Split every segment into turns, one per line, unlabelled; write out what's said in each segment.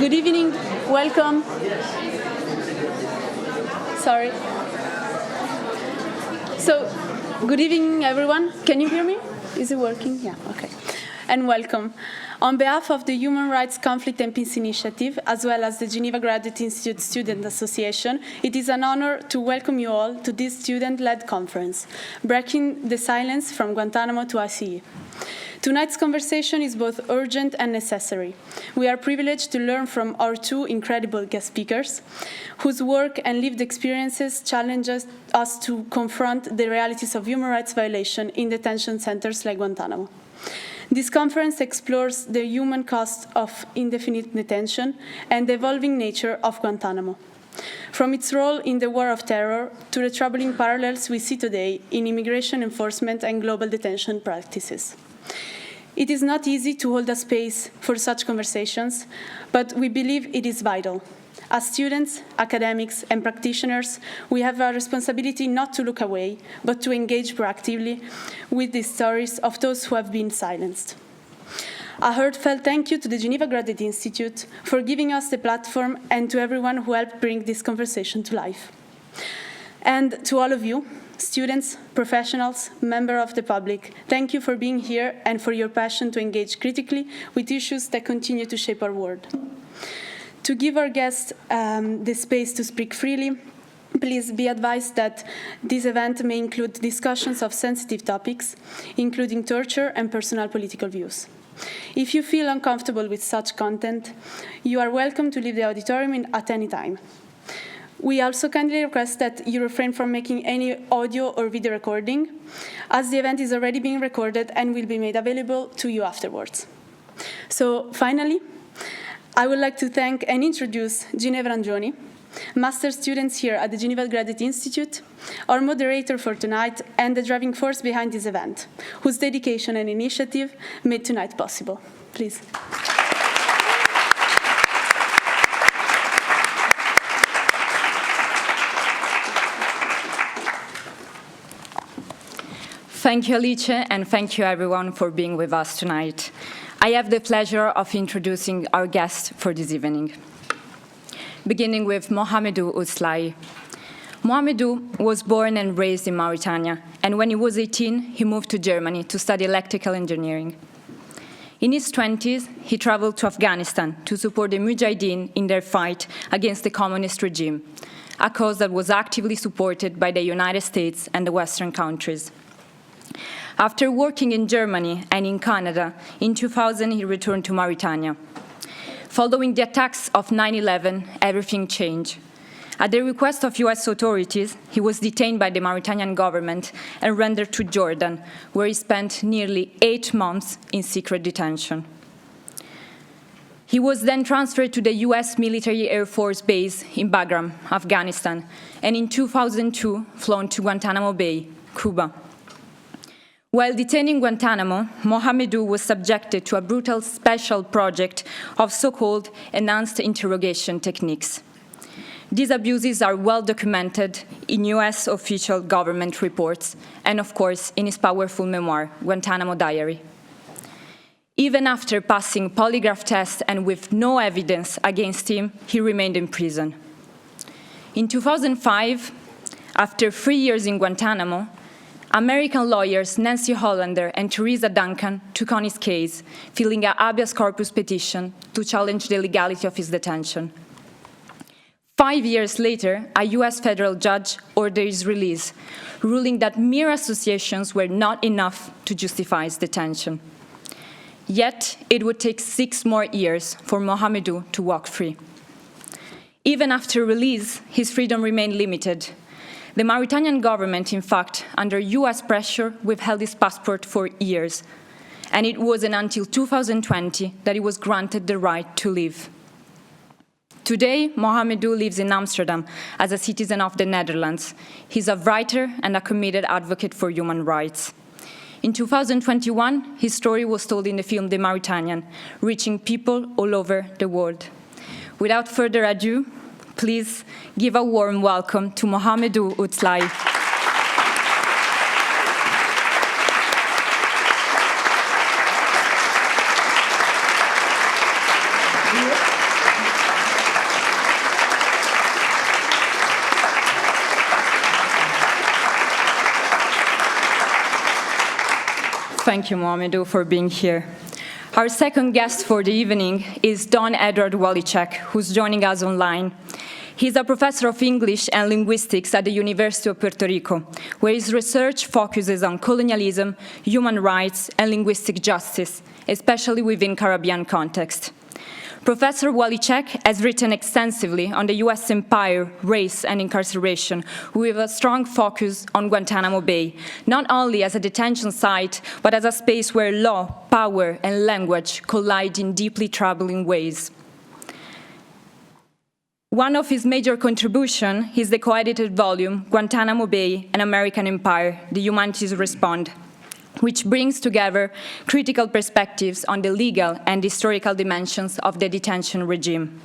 Good evening, welcome. Sorry. So, good evening, everyone. Can you hear me? Is it working? Yeah, okay. And welcome. On behalf of the Human Rights Conflict and Peace Initiative, as well as the Geneva Graduate Institute Student Association, it is an honor to welcome you all to this student-led conference, Breaking the Silence from Guantánamo to IHEID. Tonight's conversation is both urgent and necessary. We are privileged to learn from our two incredible guest speakers, whose work and lived experiences challenge us to confront the realities of human rights violation in detention centers like Guantánamo. This conference explores the human cost of indefinite detention and the evolving nature of Guantánamo, from its role in the war of terror to the troubling parallels we see today in immigration enforcement and global detention practices. It is not easy to hold a space for such conversations, but we believe it is vital. As students, academics, and practitioners, we have a responsibility not to look away, but to engage proactively with the stories of those who have been silenced. A heartfelt thank you to the Geneva Graduate Institute for giving us the platform and to everyone who helped bring this conversation to life. And to all of you, students, professionals, members of the public, thank you for being here and for your passion to engage critically with issues that continue to shape our world. To give our guests the space to speak freely, please be advised that this event may include discussions of sensitive topics, including torture and personal political views. If you feel uncomfortable with such content, you are welcome to leave the auditorium at any time. We also kindly request that you refrain from making any audio or video recording, as the event is already being recorded and will be made available to you afterwards. So finally, I would like to thank and introduce Ginevra Angioni, master's students here at the Geneva Graduate Institute, our moderator for tonight and the driving force behind this event, whose dedication and initiative made tonight possible. Please.
Thank you, Alice, and thank you, everyone, for being with us tonight. I have the pleasure of introducing our guest for this evening, beginning with Mohamedou Ould Slahi. Mohamedou was born and raised in Mauritania, and when he was 18, he moved to Germany to study electrical engineering. In his 20s, he traveled to Afghanistan to support the Mujahideen in their fight against the communist regime, a cause that was actively supported by the United States and the Western countries. After working in Germany and in Canada, in 2000 he returned to Mauritania. Following the attacks of 9/11, everything changed. At the request of US authorities, he was detained by the Mauritanian government and rendered to Jordan, where he spent nearly 8 months in secret detention. He was then transferred to the US Military Air Force base in Bagram, Afghanistan, and in 2002 flown to Guantánamo Bay, Cuba. While detained in Guantánamo, Mohamedou was subjected to a brutal special project of so-called enhanced interrogation techniques. These abuses are well documented in US official government reports and, of course, in his powerful memoir, Guantánamo Diary. Even after passing polygraph tests and with no evidence against him, he remained in prison. In 2005, after 3 years in Guantánamo, American lawyers Nancy Hollander and Teresa Duncan took on his case, filing a habeas corpus petition to challenge the legality of his detention. 5 years later, a US federal judge ordered his release, ruling that mere associations were not enough to justify his detention. Yet, it would take 6 more years for Mohamedou to walk free. Even after release, his freedom remained limited. The Mauritanian government, in fact, under US pressure, withheld his passport for years, and it wasn't until 2020 that he was granted the right to leave. Today, Mohamedou lives in Amsterdam as a citizen of the Netherlands. He's a writer and a committed advocate for human rights. In 2021, his story was told in the film The Mauritanian, reaching people all over the world. Without further ado, please give a warm welcome to Mohamedou Ould Slahi. Thank you, Mohamedou, for being here. Our second guest for the evening is Don Edward Walicek, who's joining us online. He's a professor of English and linguistics at the University of Puerto Rico, where his research focuses on colonialism, human rights, and linguistic justice, especially within Caribbean context. Professor Walicek has written extensively on the US empire, race, and incarceration, with a strong focus on Guantánamo Bay, not only as a detention site, but as a space where law, power, and language collide in deeply troubling ways. One of his major contributions is the co-edited volume, Guantánamo Bay, An American Empire, The Humanities Respond, which brings together critical perspectives on the legal and historical dimensions of the detention regime.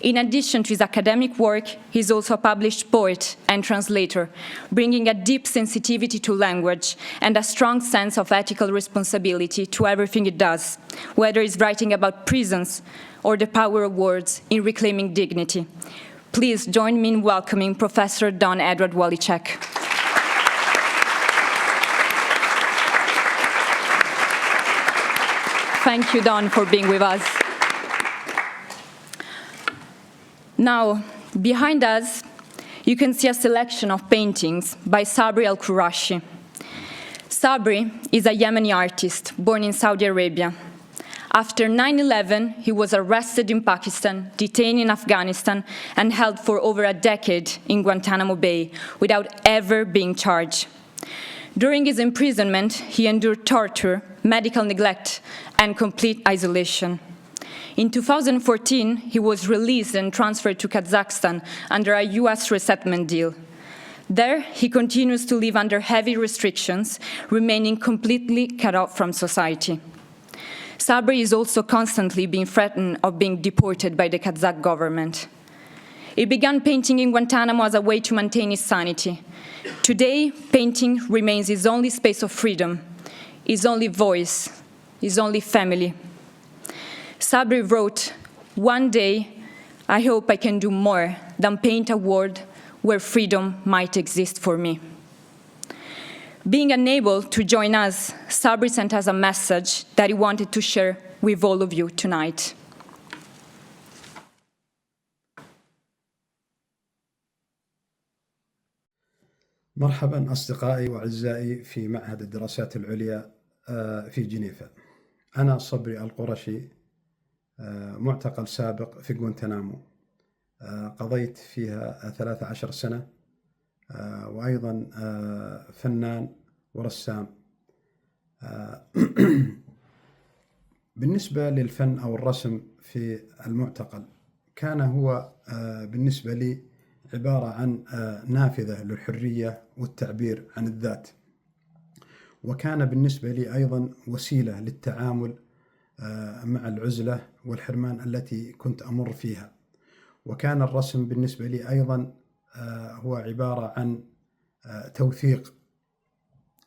In addition to his academic work, he is also a published poet and translator, bringing a deep sensitivity to language and a strong sense of ethical responsibility to everything he does, whether he's writing about prisons or the power of words in reclaiming dignity. Please join me in welcoming Professor Don Edward Walicek. Thank you, Don, for being with us. Now, behind us, you can see a selection of paintings by Sabri al-Qurashi. Sabri is a Yemeni artist born in Saudi Arabia. After 9/11, he was arrested in Pakistan, detained in Afghanistan, and held for over a decade in Guantánamo Bay without ever being charged. During his imprisonment, he endured torture, medical neglect, and complete isolation. In 2014, he was released and transferred to Kazakhstan under a US resettlement deal. There, he continues to live under heavy restrictions, remaining completely cut off from society. Sabri is also constantly being threatened of being deported by the Kazakh government. He began painting in Guantánamo as a way to maintain his sanity. Today, painting remains his only space of freedom, his only voice, his only family. Sabri wrote, "One day, I hope I can do more than paint a world where freedom might exist for me." Being unable to join us, Sabri sent us a message that he wanted to share with all of you tonight.
مرحبا أصدقائي وأعزائي في معهد الدراسات العليا في جنيفا. أنا صبري القرشي، معتقل سابق في غوانتانامو، قضيت فيها 13 سنة، وأيضا فنان ورسام. بالنسبة للفن أو الرسم في المعتقل، كان هو بالنسبة لي عبارة عن نافذة للحرية والتعبير عن الذات، وكان بالنسبة لي أيضا وسيلة للتعامل مع العزلة والحرمان التي كنت أمر فيها. وكان الرسم بالنسبة لي أيضا هو عبارة عن توثيق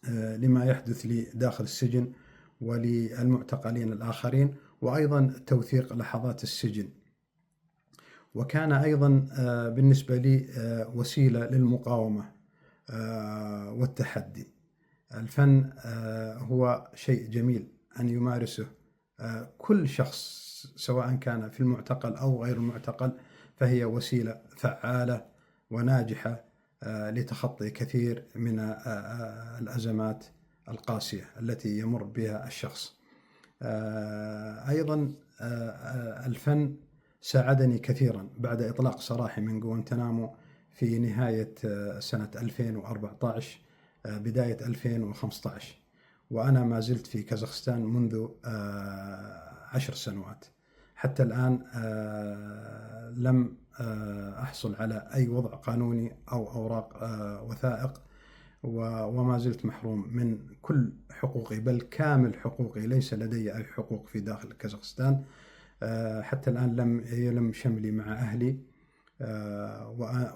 لما يحدث لي داخل السجن وللمعتقلين الآخرين، وأيضا توثيق لحظات السجن. وكان أيضا بالنسبة لي وسيلة للمقاومة والتحدي. الفن هو شيء جميل أن يمارسه كل شخص، سواء كان في المعتقل أو غير المعتقل، فهي وسيلة فعالة وناجحة لتخطي كثير من الأزمات القاسية التي يمر بها الشخص. أيضا الفن ساعدني كثيرا بعد إطلاق سراحي من غوانتانامو في نهاية سنة 2014 بداية 2015، وأنا ما زلت في كازاخستان منذ 10 سنوات. حتى الآن لم أحصل على أي وضع قانوني أو أوراق وثائق، وما زلت محروم من كل حقوقي، بل كامل حقوقي، ليس لدي أي حقوق في داخل كازاخستان. حتى الآن لم يلم شملي مع أهلي،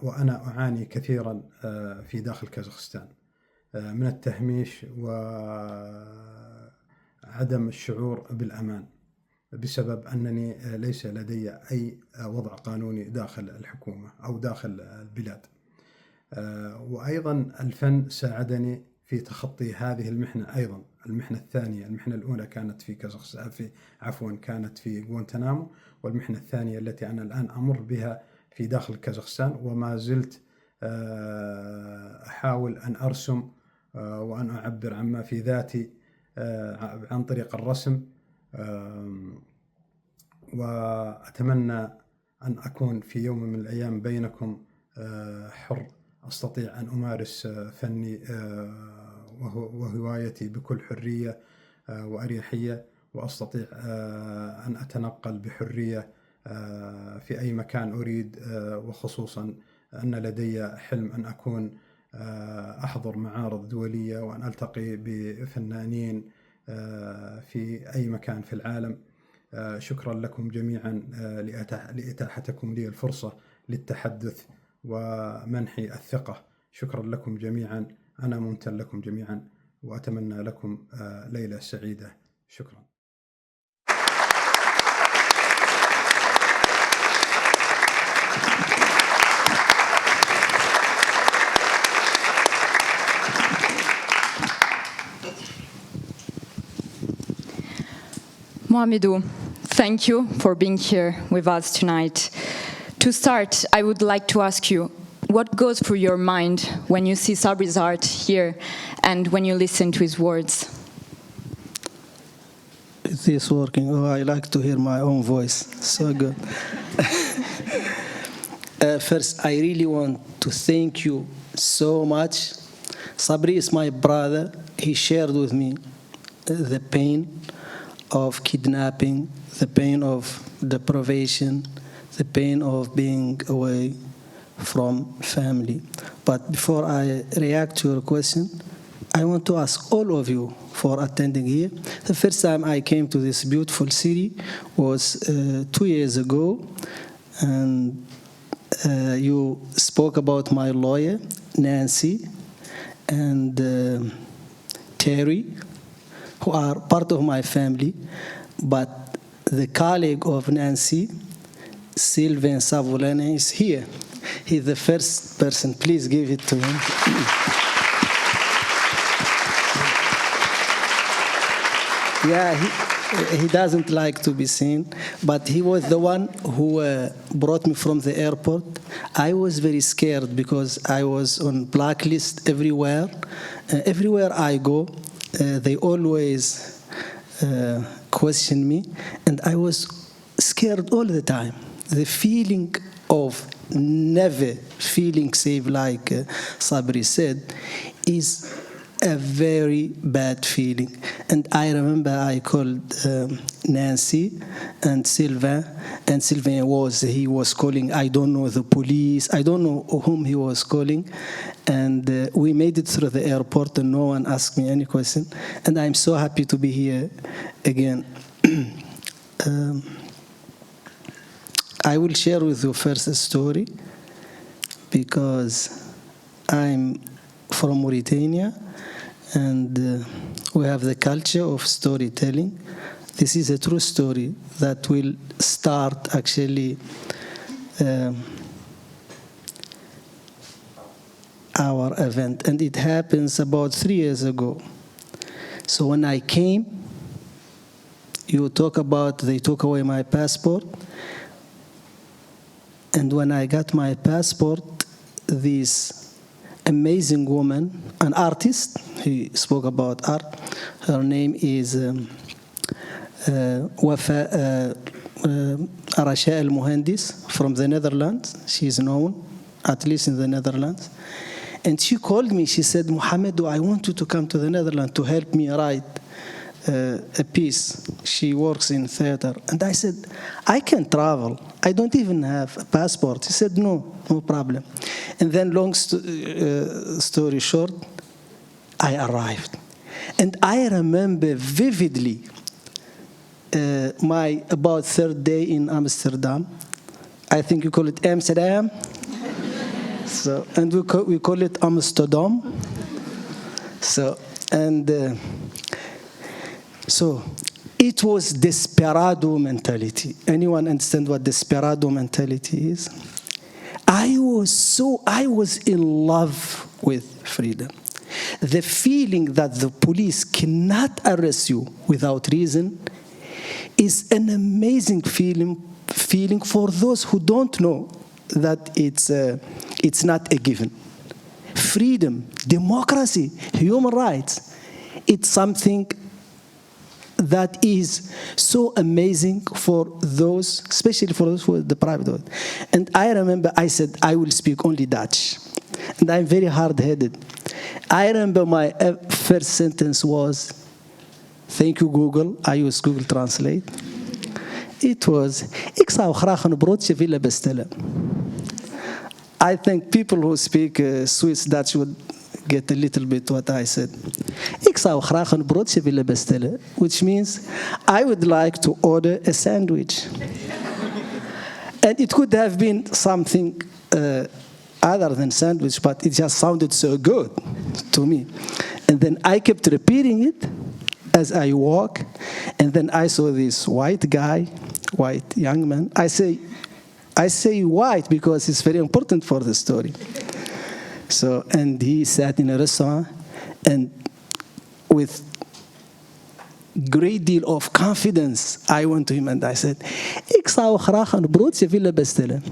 وأنا أعاني كثيرا في داخل كازاخستان من التهميش وعدم الشعور بالأمان، بسبب أنني ليس لدي أي وضع قانوني داخل الحكومة أو داخل البلاد. وأيضا الفن ساعدني في تخطي هذه المحنة أيضا. المحنة الثانية، المحنة الأولى كانت في كانت في غوانتنامو، والمحنة الثانية التي أنا الآن أمر بها في داخل كازاخستان، وما زلت أحاول أن أرسم وأن أعبر عما في ذاتي عن طريق الرسم، وأتمنى أن أكون في يوم من الأيام بينكم حر، أستطيع أن أمارس فني وهوايتي بكل حرية وأريحية، وأستطيع أن أتنقل بحرية في أي مكان أريد، وخصوصا أن لدي حلم أن أكون أحضر معارض دولية وأن ألتقي بفنانين في أي مكان في العالم. شكرا لكم جميعا لإتاحتكم لي الفرصة للتحدث ومنحي الثقة. شكرا لكم جميعا، أنا ممتن لكم جميعا، وأتمنى لكم ليلة سعيدة. شكرا.
Mohamedou, thank you for being here with us tonight. To start, I would like to ask you, what goes through your mind when you see Sabri's art here and when you listen to his words?
Is this working? Oh, I like to hear my own voice. So good. First, I really want to thank you so much. Sabri is my brother. He shared with me the pain of kidnapping, the pain of deprivation, the pain of being away from family. But before I react to your question, I want to ask all of you for attending here. The first time I came to this beautiful city was 2 years ago, and you spoke about my lawyer, Nancy, and Terry, who are part of my family, but the colleague of Nancy, Sylvain Savulane, is here. He's the first person. Please give it to him. Yeah, he doesn't like to be seen, but he was the one who brought me from the airport. I was very scared because I was on blacklist everywhere. Everywhere I go, they always question me, and I was scared all the time. The feeling of never feeling safe, like Sabri said, is a very bad feeling. And I remember I called Nancy and Sylvain, and Sylvain was calling, I don't know, the police, I don't know whom he was calling. And we made it through the airport and no one asked me any question. And I'm so happy to be here again. I will share with you first a story because I'm from Mauritania and we have the culture of storytelling. This is a true story that will start actually our event, and it happens about 3 years ago. So when I came, you talk about they took away my passport, and when I got my passport, this amazing woman, an artist, he spoke about art, her name is Wafa Arasha al-Muhandis from the Netherlands. She's known, at least in the Netherlands. And she called me, she said, Mohamedou, I want you to come to the Netherlands to help me write a piece. She works in theater. And I said, I can travel. I don't even have a passport. She said, no problem. And then long story short, I arrived. And I remember vividly my about third day in Amsterdam. I think you call it Amsterdam. So, and we call it Amsterdam. So, and so it was desperado mentality. Anyone understand what desperado mentality is? I was in love with freedom. the feeling that the police cannot arrest you without reason is an amazing feeling for those who don't know that it's not a given. Freedom, democracy, human rights, it's something that is so amazing for those, especially for those who are the private world. And I remember I said, I will speak only Dutch. And I'm very hard-headed. I remember my first sentence was, thank you, Google. I use Google Translate. It was, ik zou graag een broodje willen bestellen. I think people who speak Swiss Dutch would get a little bit what I said. Ik zou graag een broodje willen bestellen, which means I would like to order a sandwich. And it could have been something other than sandwich, but it just sounded so good to me. And then I kept repeating it as I walk, and then I saw this white guy, white young man. I say white because it's very important for the story. So, and he sat in a restaurant, and with great deal of confidence, I went to him and I said, ik zou graag een broodje willen bestellen.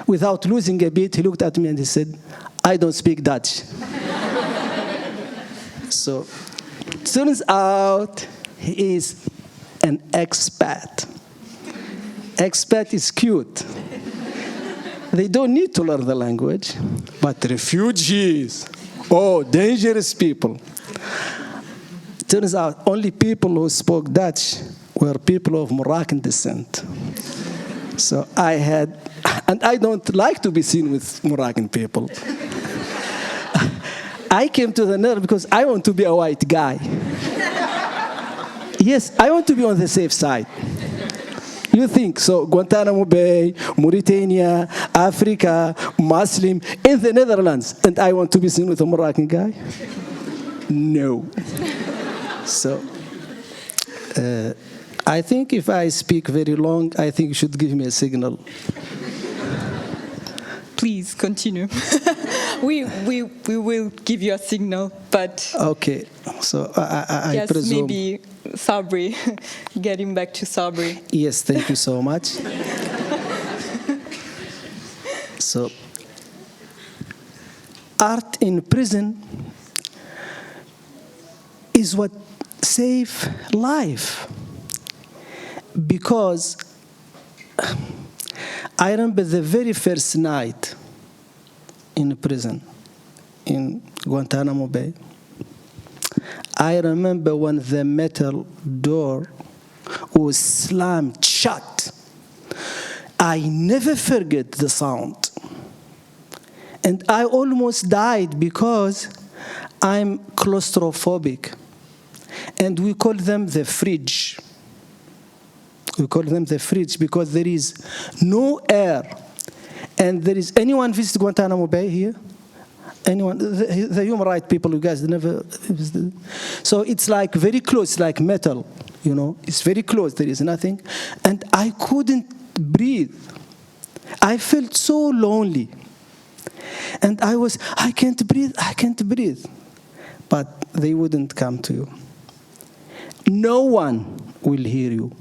Without losing a beat, he looked at me and he said, I don't speak Dutch. So, turns out he is an expat. Expat is cute. They don't need to learn the language, but refugees, oh, dangerous people. Turns out only people who spoke Dutch were people of Moroccan descent. So I had, and I don't like to be seen with Moroccan people. I came to the nerve because I want to be a white guy. Yes, I want to be on the safe side. You think, so Guantánamo Bay, Mauritania, Africa, Muslim, in the Netherlands, and I want to be seen with a Moroccan guy? No. So, I think if I speak very long, I think you should give me a signal.
Please continue. we will give you a signal, but
okay. So I
yes,
presume
maybe Sabri, getting back to Sabri.
Yes, thank you so much. So, art in prison is what saves life, because I remember the very first night in prison in Guantánamo Bay. I remember when the metal door was slammed shut. I never forget the sound. And I almost died because I'm claustrophobic. And we call them the fridge. We call them the fridge because there is no air. And there is, anyone visit Guantánamo Bay here? Anyone? The human rights people, you guys never visited. So it's like very close, like metal, you know. It's very close, there is nothing. And I couldn't breathe. I felt so lonely. And I can't breathe, I can't breathe. But they wouldn't come to you. No one will hear you.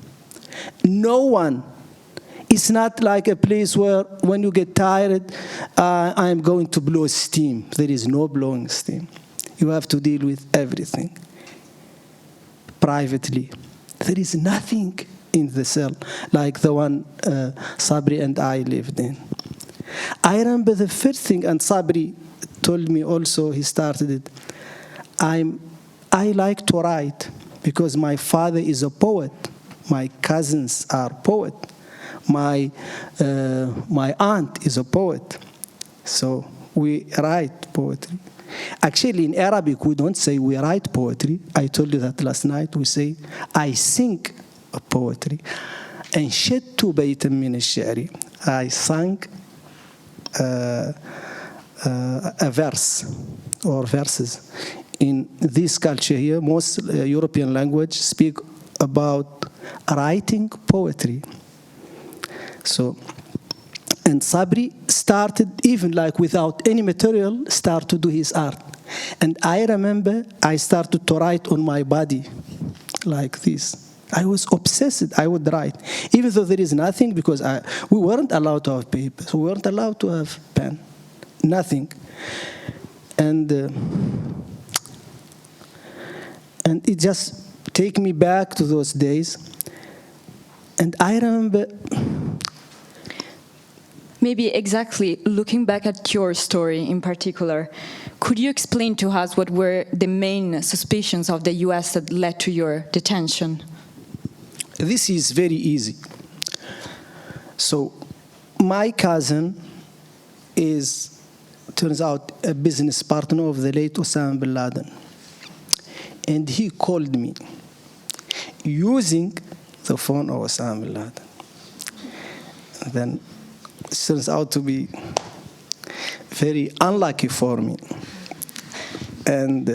No one. It's not like a place where when you get tired, I'm going to blow steam. There is no blowing steam. You have to deal with everything privately. There is nothing in the cell like the one Sabri and I lived in. I remember the first thing, and Sabri told me also, he started it. I like to write because my father is a poet. My cousins are poets. My aunt is a poet. So we write poetry. Actually, in Arabic, we don't say we write poetry. I told you that last night. We say, I sing poetry. أنشدت بيتا من الشعر. I sang a verse or verses. In this culture here, most European language speak about writing poetry. So, and Sabri started, even like without any material, start to do his art. And I remember I started to write on my body like this. I was obsessed. I would write, even though there is nothing, because we weren't allowed to have papers. We weren't allowed to have pen, nothing. And it just take me back to those days. And I remember...
Maybe exactly, looking back at your story in particular, could you explain to us what were the main suspicions of the US that led to your detention?
This is very easy. So my cousin turns out, a business partner of the late Osama bin Laden. And he called me using the phone of Osama bin Laden. And then it turns out to be very unlucky for me. And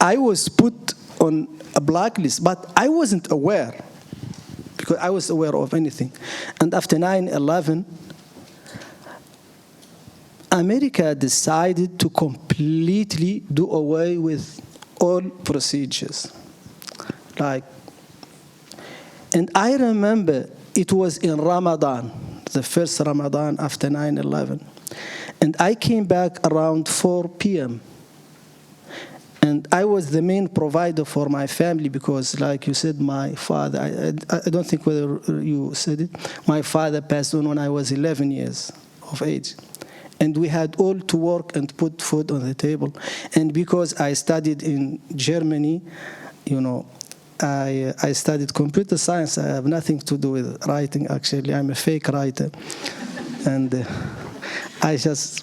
I was put on a blacklist, but I wasn't aware, because I was aware of anything. And after 9/11, America decided to completely do away with all procedures. And I remember it was in Ramadan, the first Ramadan after 9/11. And I came back around 4 p.m. And I was the main provider for my family because, like you said, my father, I don't think whether you said it, my father passed on when I was 11 years of age. And we had all to work and put food on the table. And because I studied in Germany, I studied computer science. I have nothing to do with writing, actually. I'm a fake writer. And I just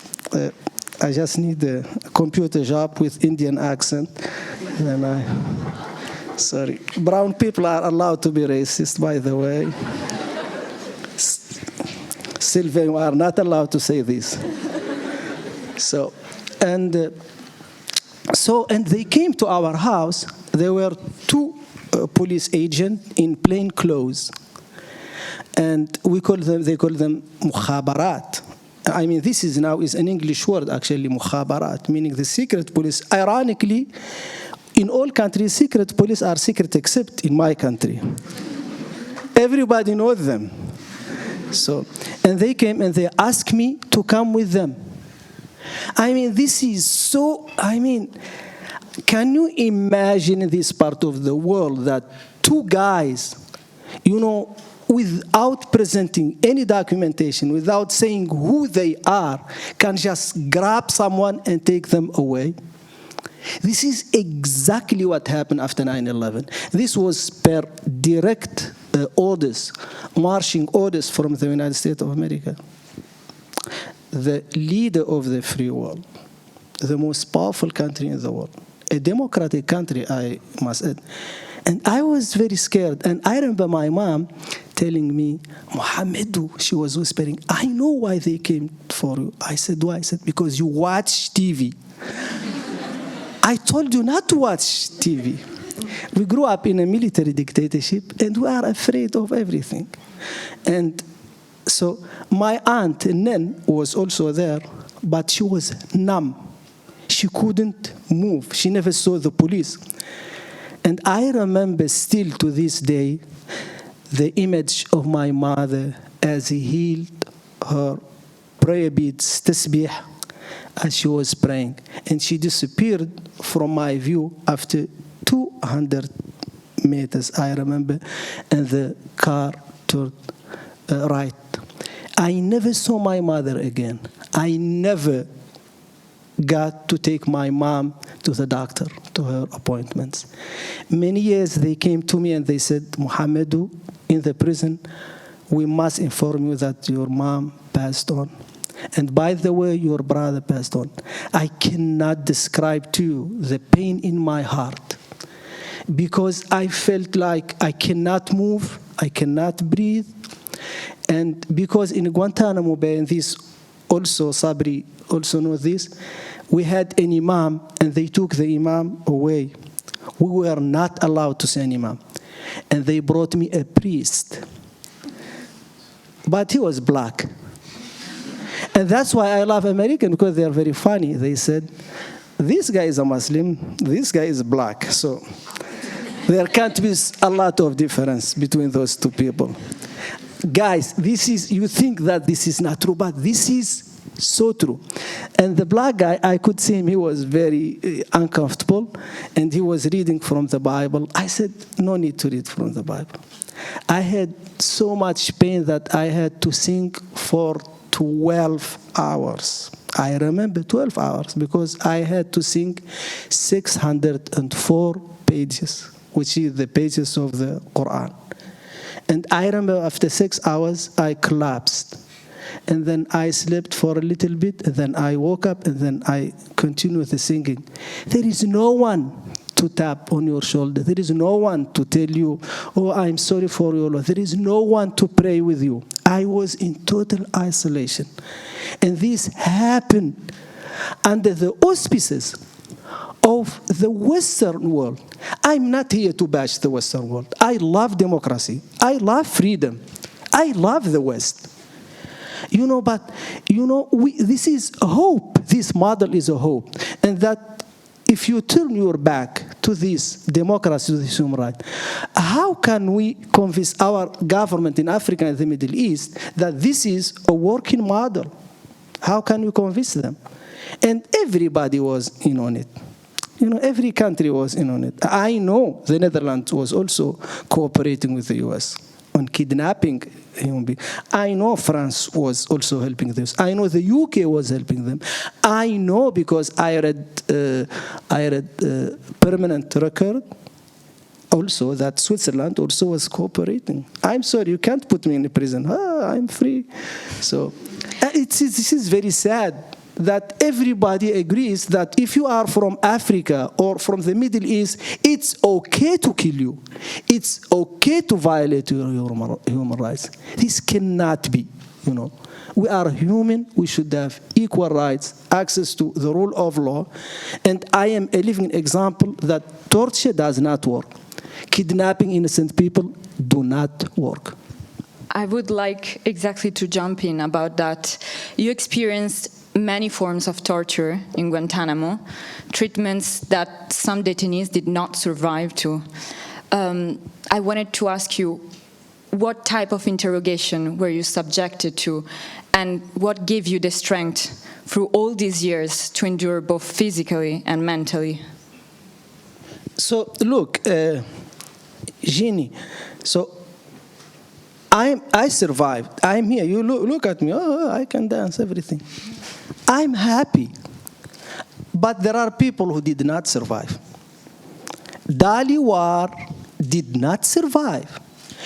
need a computer job with Indian accent. And sorry. Brown people are allowed to be racist, by the way. Sylvain, we are not allowed to say this. And they came to our house. There were 2 police agents in plain clothes. And they call them mukhabarat. I mean, this is an English word, actually, mukhabarat, meaning the secret police. Ironically, in all countries, secret police are secret except in my country. Everybody knows them. And they came and they asked me to come with them. I mean, this is so, can you imagine in this part of the world that 2 guys, without presenting any documentation, without saying who they are, can just grab someone and take them away? This is exactly what happened after 9/11. This was per direct orders, marching orders from the United States of America. The leader of the free world, the most powerful country in the world, a democratic country, I must add. And I was very scared. And I remember my mom telling me, Mohamedou, she was whispering, I know why they came for you. I said, why? I said, because you watch TV. I told you not to watch TV. We grew up in a military dictatorship, and we are afraid of everything. And so my aunt, Nen, was also there, but she was numb. She couldn't move. She never saw the police. And I remember still to this day the image of my mother as he healed her prayer beads, tasbih, as she was praying. And she disappeared from my view after 200 meters, I remember, and the car turned right. I never saw my mother again. I never got to take my mom to the doctor, to her appointments. Many years they came to me and they said, Mohamedou, in the prison, we must inform you that your mom passed on. And by the way, your brother passed on. I cannot describe to you the pain in my heart because I felt like I cannot move, I cannot breathe. And because in Guantánamo Bay, and this also, Sabri also knows this, we had an imam and they took the imam away. We were not allowed to see an imam. And they brought me a priest. But he was black. And that's why I love Americans, because they are very funny. They said, this guy is a Muslim, this guy is black. So there can't be a lot of difference between those two people. Guys, you think that this is not true, but this is so true. And the black guy, I could see him, he was very uncomfortable, and he was reading from the Bible. I said, no need to read from the Bible. I had so much pain that I had to sing for 12 hours. I remember 12 hours because I had to sing 604 pages, which is the pages of the Quran. And I remember after 6 hours, I collapsed. And then I slept for a little bit, and then I woke up, and then I continued the singing. There is no one to tap on your shoulder. There is no one to tell you, oh, I'm sorry for your loss. There is no one to pray with you. I was in total isolation. And this happened under the auspices of the Western world. I'm not here to bash the Western world. I love democracy. I love freedom. I love the West. But this is hope. This model is a hope. And that if you turn your back to this democracy, to this human right, how can we convince our government in Africa and the Middle East that this is a working model? How can we convince them? And everybody was in on it. Every country was in on it. I know the Netherlands was also cooperating with the U.S. on kidnapping human beings. I know France was also helping this. I know the UK was helping them. I know because I read permanent record also that Switzerland also was cooperating. I'm sorry, you can't put me in prison. I'm free. So this is very sad that everybody agrees that if you are from Africa or from the Middle East, it's okay to kill you. It's okay to violate your human rights. This cannot be, We are human. We should have equal rights, access to the rule of law. And I am a living example that torture does not work. Kidnapping innocent people do not work.
I would like exactly to jump in about that. You experienced many forms of torture in Guantánamo, treatments that some detainees did not survive to. I wanted to ask you, what type of interrogation were you subjected to, and what gave you the strength through all these years to endure both physically and mentally?
So, look, Jeannie, so I survived. I'm here. You look at me. Oh, I can dance, everything. I'm happy. But there are people who did not survive. Daliwar did not survive.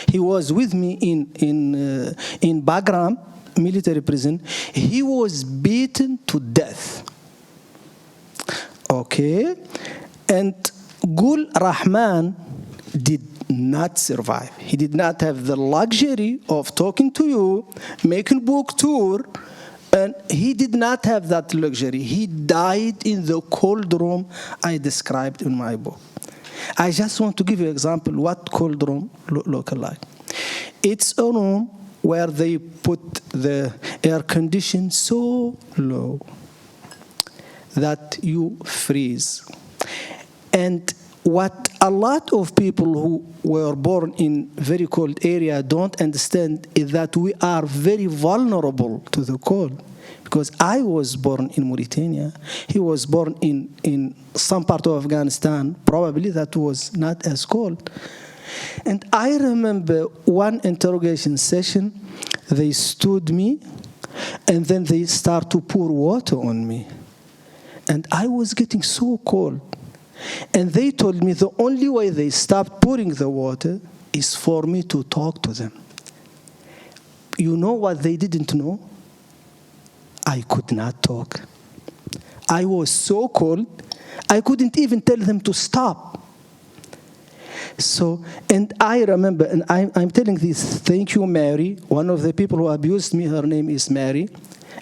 He was with me in Bagram military prison. He was beaten to death. Okay? And Gul Rahman did not survive. He did not have the luxury of talking to you, making book tour, and he did not have that luxury. He died in the cold room I described in my book. I just want to give you an example what cold room look like. It's a room where they put the air condition so low that you freeze. And what a lot of people who were born in very cold area don't understand is that we are very vulnerable to the cold. Because I was born in Mauritania. He was born in some part of Afghanistan. Probably that was not as cold. And I remember one interrogation session, they stood me, and then they start to pour water on me. And I was getting so cold. And they told me the only way they stopped pouring the water is for me to talk to them. You know what they didn't know? I could not talk. I was so cold, I couldn't even tell them to stop. So, and I remember, and I'm telling this, thank you, Mary. One of the people who abused me, her name is Mary,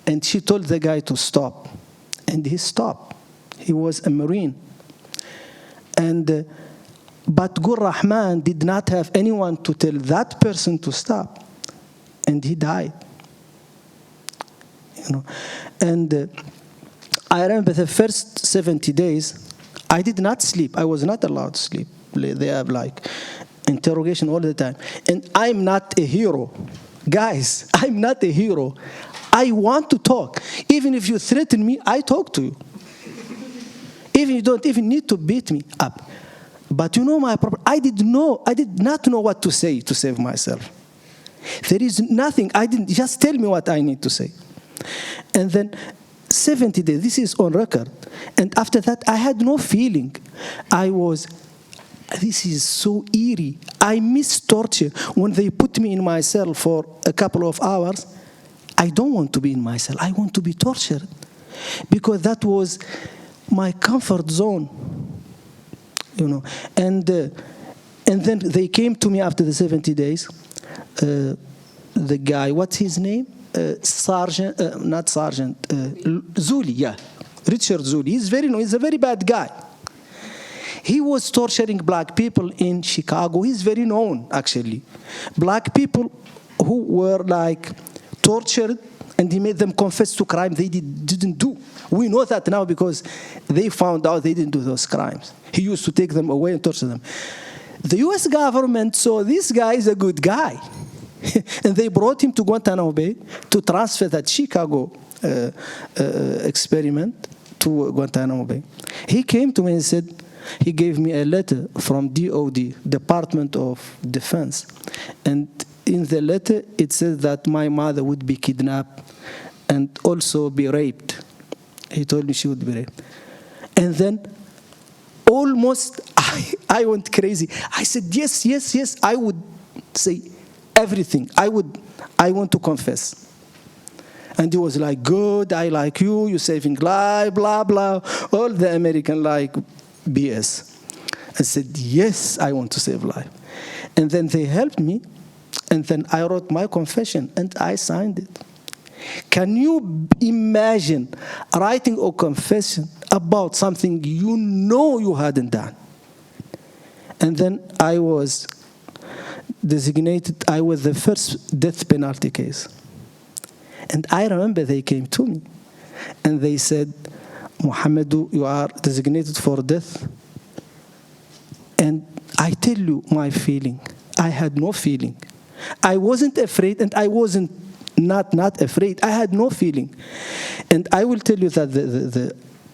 and she told the guy to stop. And he stopped. He was a Marine. But Gur Rahman did not have anyone to tell that person to stop. And he died. And I remember the first 70 days, I did not sleep. I was not allowed to sleep. They have like interrogation all the time. And I'm not a hero. Guys, I'm not a hero. I want to talk. Even if you threaten me, I talk to you. Even you don't even need to beat me up. But you know my problem. I did not know what to say to save myself. There is nothing. Just tell me what I need to say. And then 70 days, this is on record. And after that, I had no feeling. This is so eerie. I miss torture. When they put me in my cell for a couple of hours, I don't want to be in my cell. I want to be tortured. Because that was my comfort zone. You know. And then they came to me after the 70 days. The guy, what's his name? Zuli, yeah. Richard Zuli. He's a very bad guy. He was torturing black people in Chicago. He's very known, actually. Black people who were like tortured, and he made them confess to crime they didn't do. We know that now because they found out they didn't do those crimes. He used to take them away and torture them. The U.S. government saw this guy is a good guy. And they brought him to Guantánamo Bay to transfer that Chicago experiment to Guantánamo Bay. He came to me and said, he gave me a letter from DOD, Department of Defense. And in the letter, it said that my mother would be kidnapped and also be raped. He told me she would be raped. And then almost I went crazy. I said, yes, I would say everything. I want to confess. And he was like, good, I like you, you're saving life, blah, blah, all the American like BS. I said, yes, I want to save life. And then they helped me, and then I wrote my confession, and I signed it. Can you imagine writing a confession about something you know you hadn't done? And then I was designated, I was the first death penalty case. And I remember they came to me, and they said, Mohamedou, you are designated for death. And I tell you my feeling. I had no feeling. I wasn't afraid, and I wasn't not afraid. I had no feeling. And I will tell you that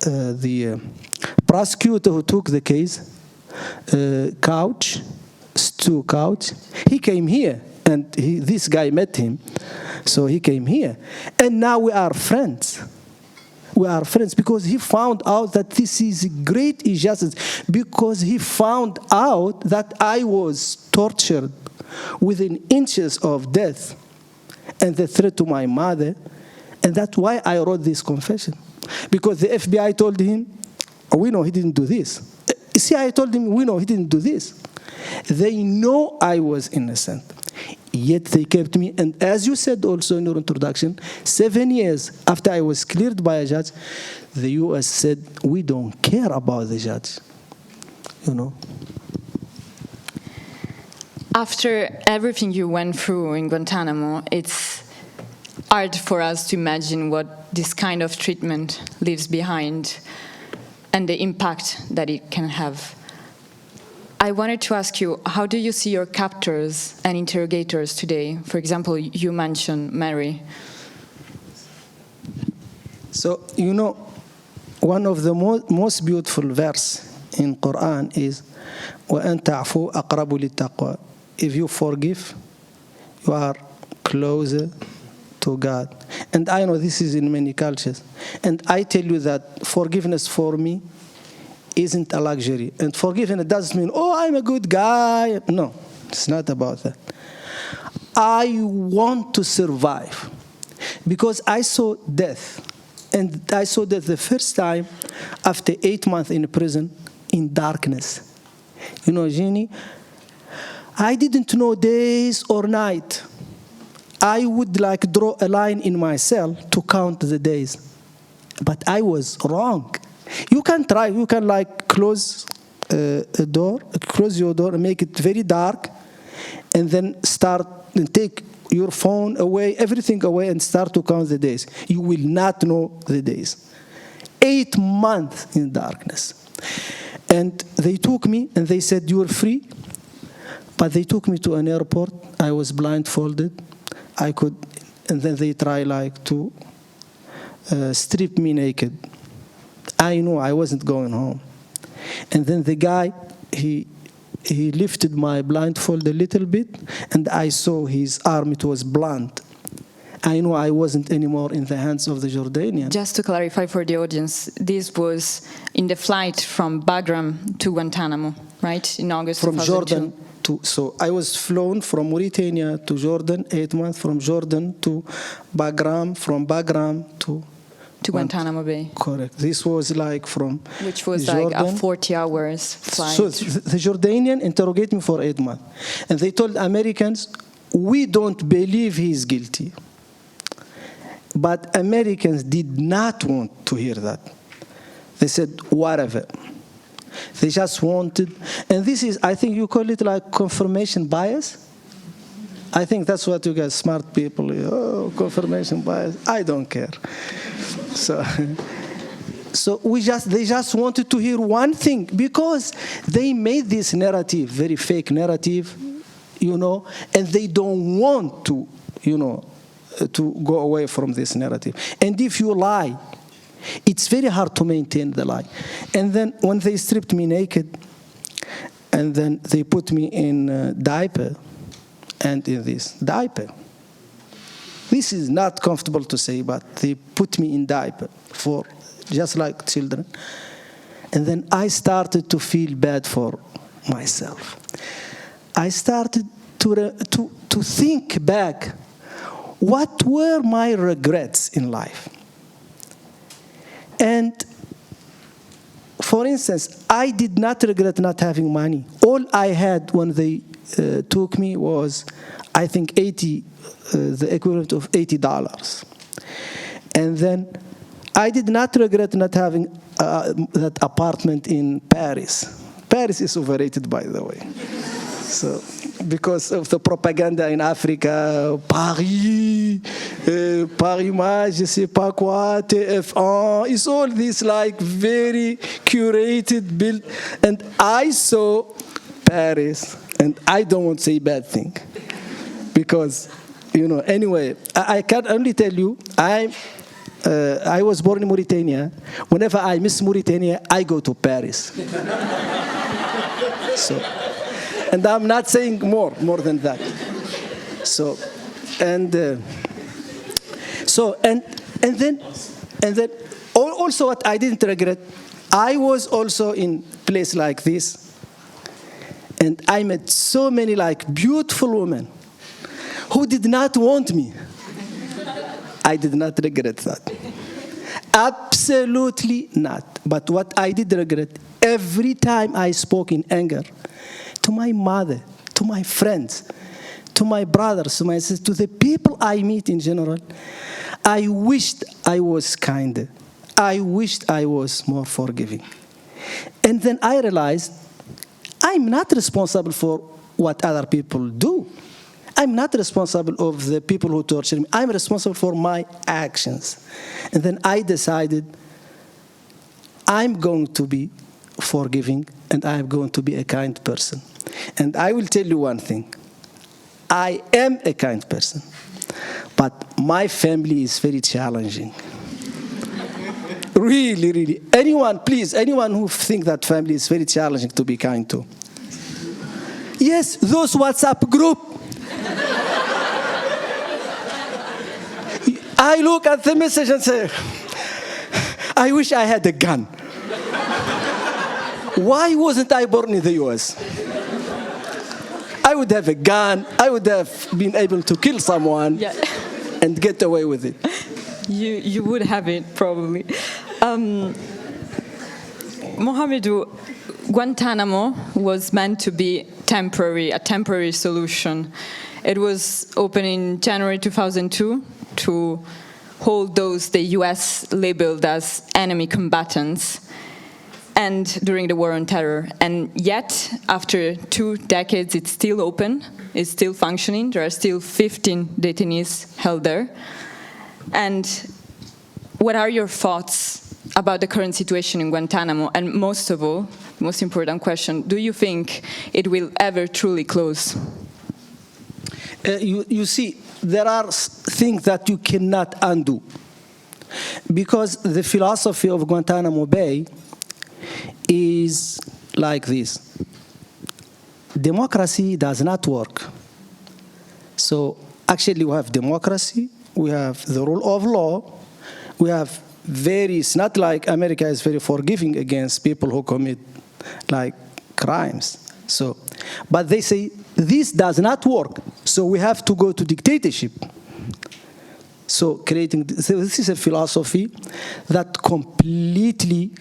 the prosecutor who took the case, Stu Couch, he came here, and this guy met him. So he came here. And now we are friends. We are friends because he found out that this is great injustice, because he found out that I was tortured within inches of death and the threat to my mother. And that's why I wrote this confession. Because the FBI told him, we know he didn't do this. CIA told him, we know he didn't do this. They know I was innocent. Yet they kept me. And as you said also in your introduction, 7 years after I was cleared by a judge, the U.S. said, we don't care about the judge. You know?
After everything you went through in Guantánamo, it's hard for us to imagine what this kind of treatment leaves behind and the impact that it can have. I wanted to ask you, how do you see your captors and interrogators today? For example, you mentioned Mary.
So, you know, one of the most beautiful verse in Quran is, وَأَن تَعْفُوا أَقْرَبُ لِلتَّقْوَى. If you forgive, you are closer to God. And I know this is in many cultures. And I tell you that forgiveness for me isn't a luxury. And forgiveness doesn't mean, oh, I'm a good guy. No, it's not about that. I want to survive because I saw death. And I saw death the first time after 8 months in prison in darkness. You know, Jeannie, I didn't know days or night. I would like draw a line in my cell to count the days. But I was wrong. You can try, you can like close a door, close your door and make it very dark, and then start and take your phone away, everything away, and start to count the days. You will not know the days. 8 months in darkness. And they took me and they said, "You're free." But they took me to an airport. I was blindfolded. And then they try like to strip me naked. I knew I wasn't going home. And then the guy, he lifted my blindfold a little bit, and I saw his arm, it was blunt. I knew I wasn't anymore in the hands of the Jordanian.
Just to clarify for the audience, this was in the flight from Bagram to Guantánamo, right? In August
From
2002.
Jordan so I was flown from Mauritania to Jordan, 8 months, from Jordan to Bagram, from Bagram to
Guantánamo Bay.
Correct. This was like from
Which was
Jordan.
like a 40 hours flight.
So the Jordanian interrogated me for 8 months. And they told Americans, "We don't believe he's guilty." But Americans did not want to hear that. They said, whatever. They just wanted, and this is, I think you call it like confirmation bias. I think that's what you guys, smart people, confirmation bias. I don't care. So they just wanted to hear one thing, because they made this narrative, very fake narrative, and they don't want to, to go away from this narrative. And if you lie, it's very hard to maintain the lie. And then when they stripped me naked, and then they put me in a diaper, and in this diaper. This is not comfortable to say, but they put me in diaper for just like children. And then I started to feel bad for myself. I started to think back, what were my regrets in life? And for instance, I did not regret not having money. All I had when they took me was, I think, the equivalent of $80. And then I did not regret not having that apartment in Paris. Paris is overrated, by the way. So, because of the propaganda in Africa, Paris, Paris, je sais pas quoi, TF1, it's all this like very curated build. And I saw Paris, and I don't want to say bad thing, because, anyway, I can only tell you, I was born in Mauritania. Whenever I miss Mauritania, I go to Paris. And I'm not saying more than that. And then also what I didn't regret, I was also in place like this, and I met so many like beautiful women who did not want me. I did not regret that. Absolutely not. But what I did regret, every time I spoke in anger, to my mother, to my friends, to my brothers, to my sisters, to the people I meet in general, I wished I was kinder. I wished I was more forgiving. And then I realized I'm not responsible for what other people do. I'm not responsible of the people who torture me. I'm responsible for my actions. And then I decided I'm going to be forgiving, and I'm going to be a kind person. And I will tell you one thing. I am a kind person, but my family is very challenging. Really, really. Anyone who thinks that family is very challenging to be kind to. Yes, those WhatsApp group. I look at the message and say, I wish I had a gun. Why wasn't I born in the US? I would have a gun. I would have been able to kill someone and get away with it.
You would have it, probably. Mohamedou, Guantánamo was meant to be a temporary solution. It was opened in January 2002 to hold those the US labeled as enemy combatants, and during the war on terror. And yet, after 2 decades, it's still open, it's still functioning. There are still 15 detainees held there. And what are your thoughts about the current situation in Guantánamo, and most of all, the most important question, do you think it will ever truly close?
You see, there are things that you cannot undo, because the philosophy of Guantánamo Bay is like this. Democracy does not work. So actually we have democracy, we have the rule of law, we have it's not like America is very forgiving against people who commit like crimes. So, but they say this does not work, so we have to go to dictatorship. So this is a philosophy that completely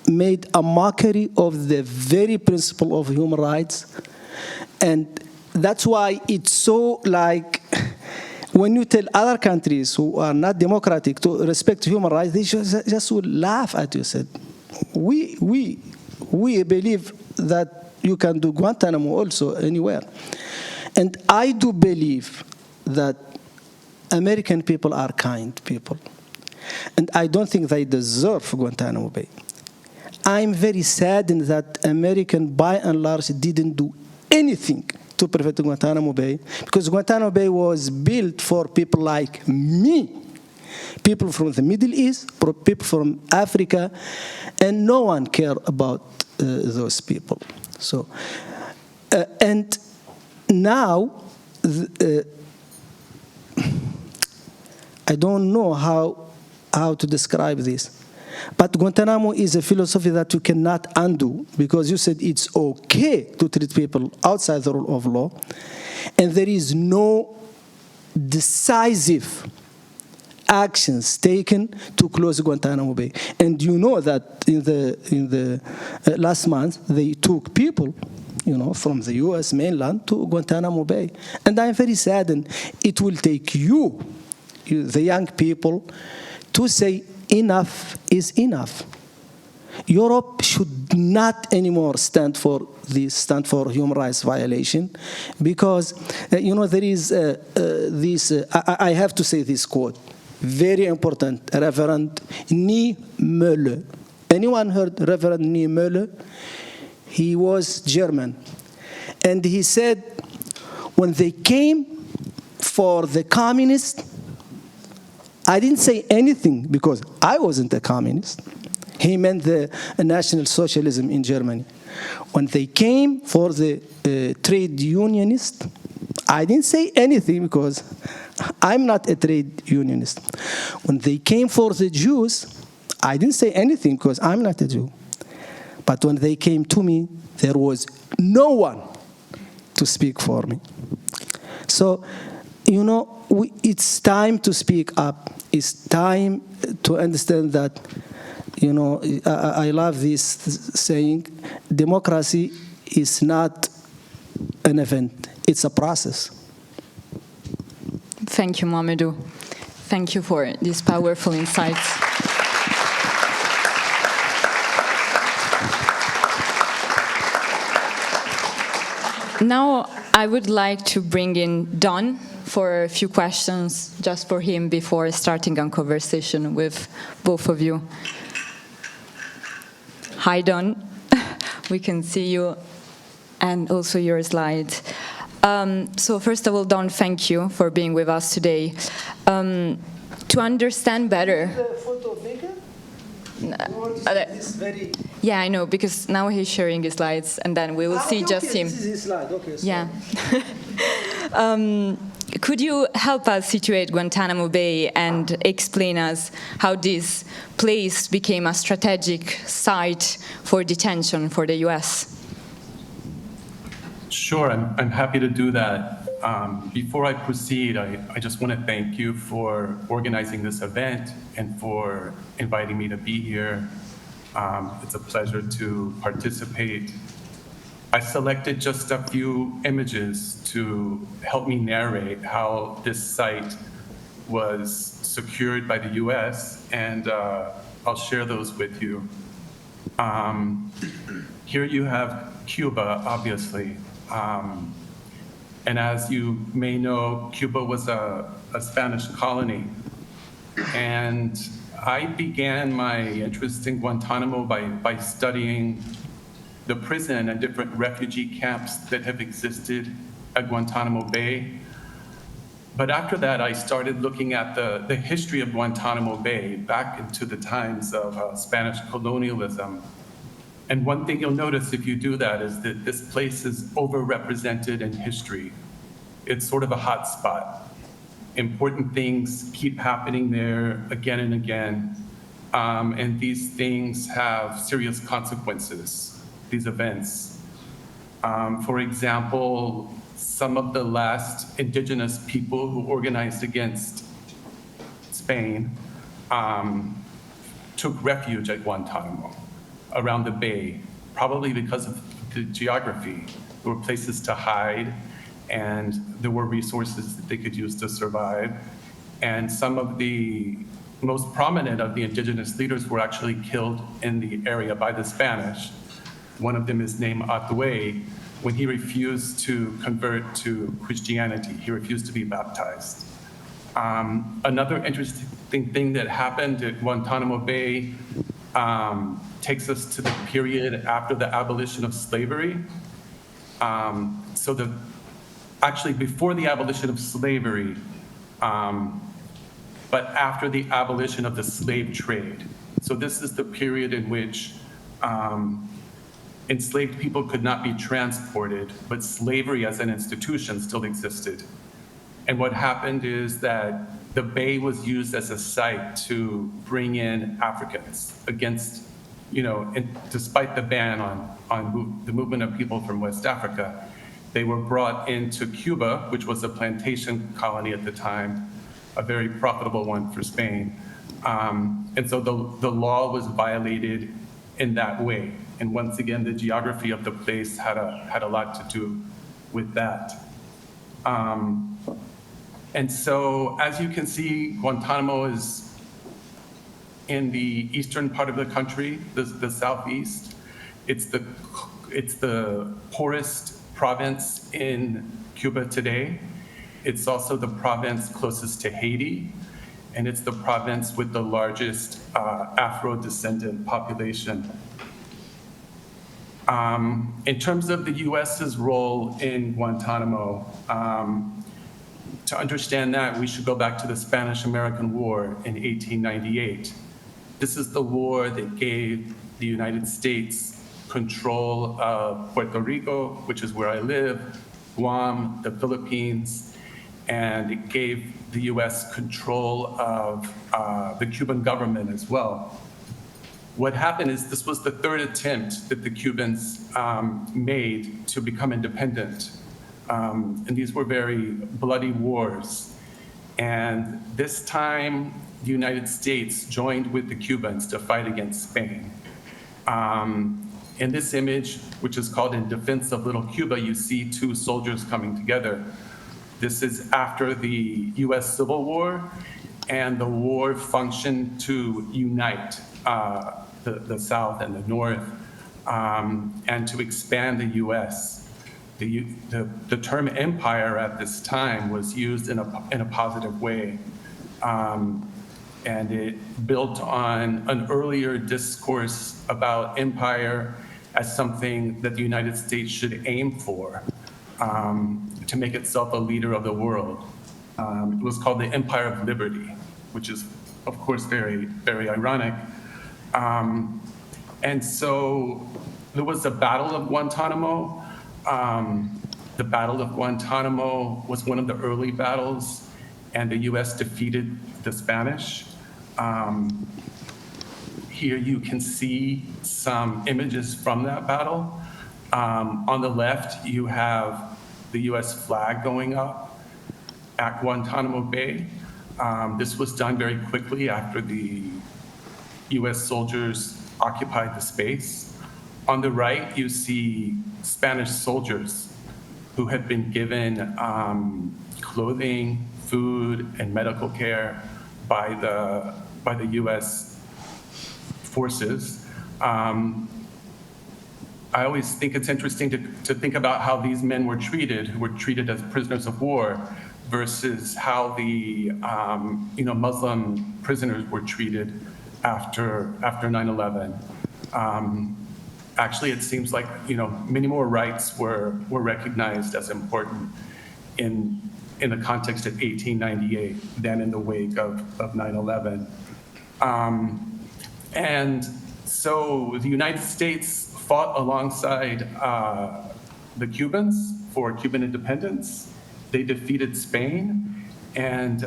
made a mockery of the very principle of human rights. And that's why it's so like, when you tell other countries who are not democratic to respect human rights, they just will laugh at you. Said, we believe that you can do Guantanamo also anywhere. And I do believe that American people are kind people. And I don't think they deserve Guantanamo Bay. I'm very saddened that American, by and large, didn't do anything to prevent Guantanamo Bay, because Guantanamo Bay was built for people like me, people from the Middle East, people from Africa, and no one cared about those people. So, and now, I don't know how to describe this. But Guantanamo is a philosophy that you cannot undo, because you said it's okay to treat people outside the rule of law, and there is no decisive actions taken to close Guantanamo Bay. And you know that in the last month they took people, from the U.S. mainland to Guantanamo Bay, and I'm very saddened. It will take you, the young people, to say, enough is enough. Europe should not anymore stand for human rights violation, because there is this. I have to say this quote, very important. Reverend Niemöller. Anyone heard Reverend Niemöller? He was German, and he said, when they came for the communists, I didn't say anything because I wasn't a communist. He meant the National Socialism in Germany. When they came for the trade unionist, I didn't say anything because I'm not a trade unionist. When they came for the Jews, I didn't say anything because I'm not a Jew. But when they came to me, there was no one to speak for me. So, it's time to speak up. It's time to understand that, I love this saying, democracy is not an event, it's a process.
Thank you, Mohamedou. Thank you for these powerful insights. Now, I would like to bring in Don for a few questions, just for him, before starting a conversation with both of you. Hi, Don. We can see you, and also your slides. So first of all, Don, thank you for being with us today. To understand better... Yeah, I know, because now he's sharing his slides, and then we will see just him.
This is his slide. Okay,
yeah. Could you help us situate Guantanamo Bay and explain us how this place became a strategic site for detention for the U.S.?
Sure, I'm happy to do that. Before I proceed, I just want to thank you for organizing this event and for inviting me to be here. It's a pleasure to participate. I selected just a few images to help me narrate how this site was secured by the US, and I'll share those with you. Here you have Cuba, obviously. And as you may know, Cuba was a Spanish colony. And I began my interest in Guantánamo by studying the prison and different refugee camps that have existed at Guantánamo Bay. But after that, I started looking at the history of Guantánamo Bay back into the times of Spanish colonialism. And one thing you'll notice if you do that is that this place is overrepresented in history. It's sort of a hot spot. Important things keep happening there again and again. And these things have serious consequences, these events. For example, some of the last indigenous people who organized against Spain took refuge at Guantánamo, around the bay, probably because of the geography. There were places to hide, and there were resources that they could use to survive. And some of the most prominent of the indigenous leaders were actually killed in the area by the Spanish. One of them is named Atue. When he refused to convert to Christianity, he refused to be baptized. Another interesting thing that happened at Guantánamo Bay takes us to the period after the abolition of slavery. Actually before the abolition of slavery, but after the abolition of the slave trade. So this is the period in which enslaved people could not be transported, but slavery as an institution still existed. And what happened is that the bay was used as a site to bring in Africans against, despite the ban on the movement of people from West Africa. They were brought into Cuba, which was a plantation colony at the time, a very profitable one for Spain. And so the law was violated in that way. And once again, the geography of the place had a lot to do with that. And so, as you can see, Guantánamo is in the eastern part of the country, the southeast. It's the poorest province in Cuba today. It's also the province closest to Haiti, and it's the province with the largest Afro-descendant population. In terms of the US's role in Guantánamo, to understand that, we should go back to the Spanish-American War in 1898. This is the war that gave the United States control of Puerto Rico, which is where I live, Guam, the Philippines, and it gave the US control of the Cuban government as well. What happened is this was the third attempt that the Cubans made to become independent. And these were very bloody wars. And this time, the United States joined with the Cubans to fight against Spain. In this image, which is called In Defense of Little Cuba, you see two soldiers coming together. This is after the US Civil War, and the war functioned to unite the South and the North, and to expand the US. The term empire at this time was used in a positive way. And it built on an earlier discourse about empire as something that the United States should aim for, to make itself a leader of the world. It was called the Empire of Liberty, which is, of course, very, very ironic. And so there was the Battle of Guantánamo. The Battle of Guantánamo was one of the early battles, and the US defeated the Spanish. Here you can see some images from that battle. On the left, you have the US flag going up at Guantánamo Bay. This was done very quickly after the US soldiers occupied the space. On the right, you see Spanish soldiers who had been given clothing, food, and medical care by the US forces. I always think it's interesting to think about how these men were treated, who were treated as prisoners of war. versus how the Muslim prisoners were treated after 9/11. Actually, it seems like many more rights were recognized as important in the context of 1898 than in the wake of 9/11. And so the United States fought alongside the Cubans for Cuban independence. They defeated Spain, and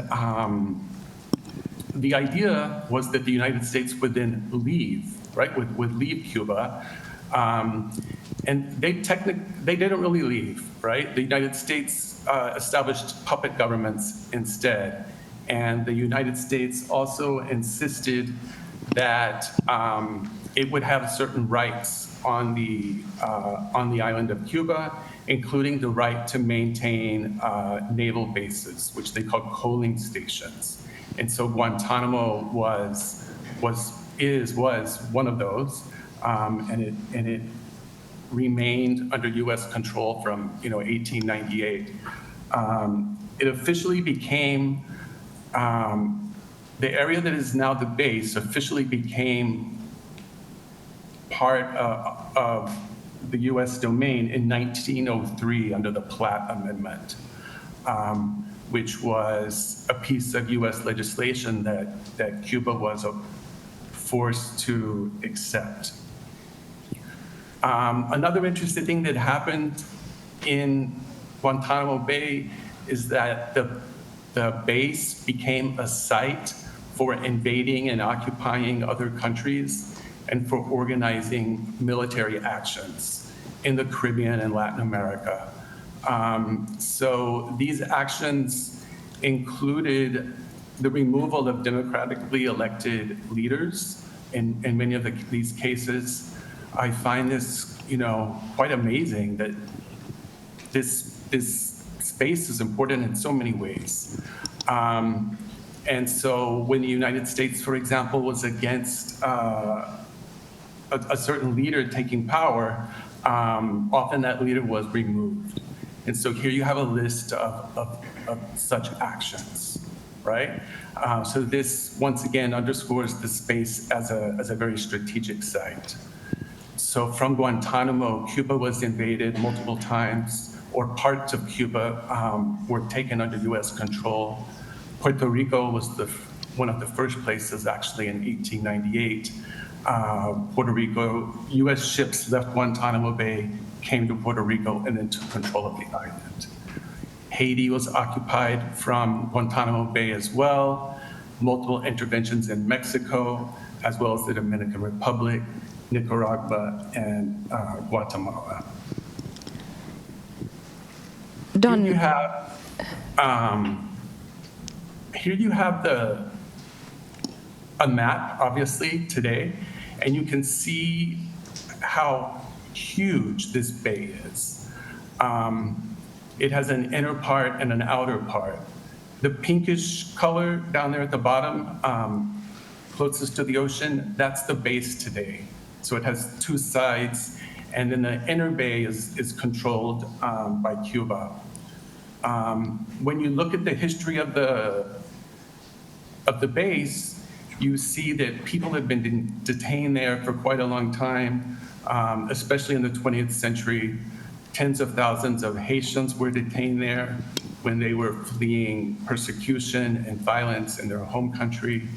the idea was that the United States would then leave, right? Would leave Cuba, and they didn't really leave, right? The United States established puppet governments instead, and the United States also insisted that it would have certain rights on the island of Cuba, including the right to maintain naval bases, which they called coaling stations. And so Guantánamo was one of those, and it remained under U.S. control from 1898. It officially became the area that is now the base officially became part of the U.S. domain in 1903 under the Platt Amendment, which was a piece of U.S. legislation that Cuba was forced to accept. Another interesting thing that happened in Guantánamo Bay is that the base became a site for invading and occupying other countries and for organizing military actions in the Caribbean and Latin America. So these actions included the removal of democratically elected leaders in many of these cases. I find this, quite amazing that this space is important in so many ways. And so when the United States, for example, was against a certain leader taking power, often that leader was removed. And so here you have a list of such actions, right? So this, once again, underscores the space as a very strategic site. So from Guantánamo, Cuba was invaded multiple times, or parts of Cuba were taken under US control. Puerto Rico was one of the first places, actually, in 1898. Puerto Rico, US ships left Guantánamo Bay, came to Puerto Rico, and then took control of the island. Haiti was occupied from Guantánamo Bay as well, multiple interventions in Mexico, as well as the Dominican Republic, Nicaragua, and Guatemala.
Don.
Here you have a map, obviously, today, and you can see how huge this bay is. It has an inner part and an outer part. The pinkish color down there at the bottom, closest to the ocean, that's the base today. So it has two sides, and then the inner bay is controlled by Cuba. When you look at the history of the base, you see that people have been detained there for quite a long time, especially in the 20th century. Tens of thousands of Haitians were detained there when they were fleeing persecution and violence in their home country.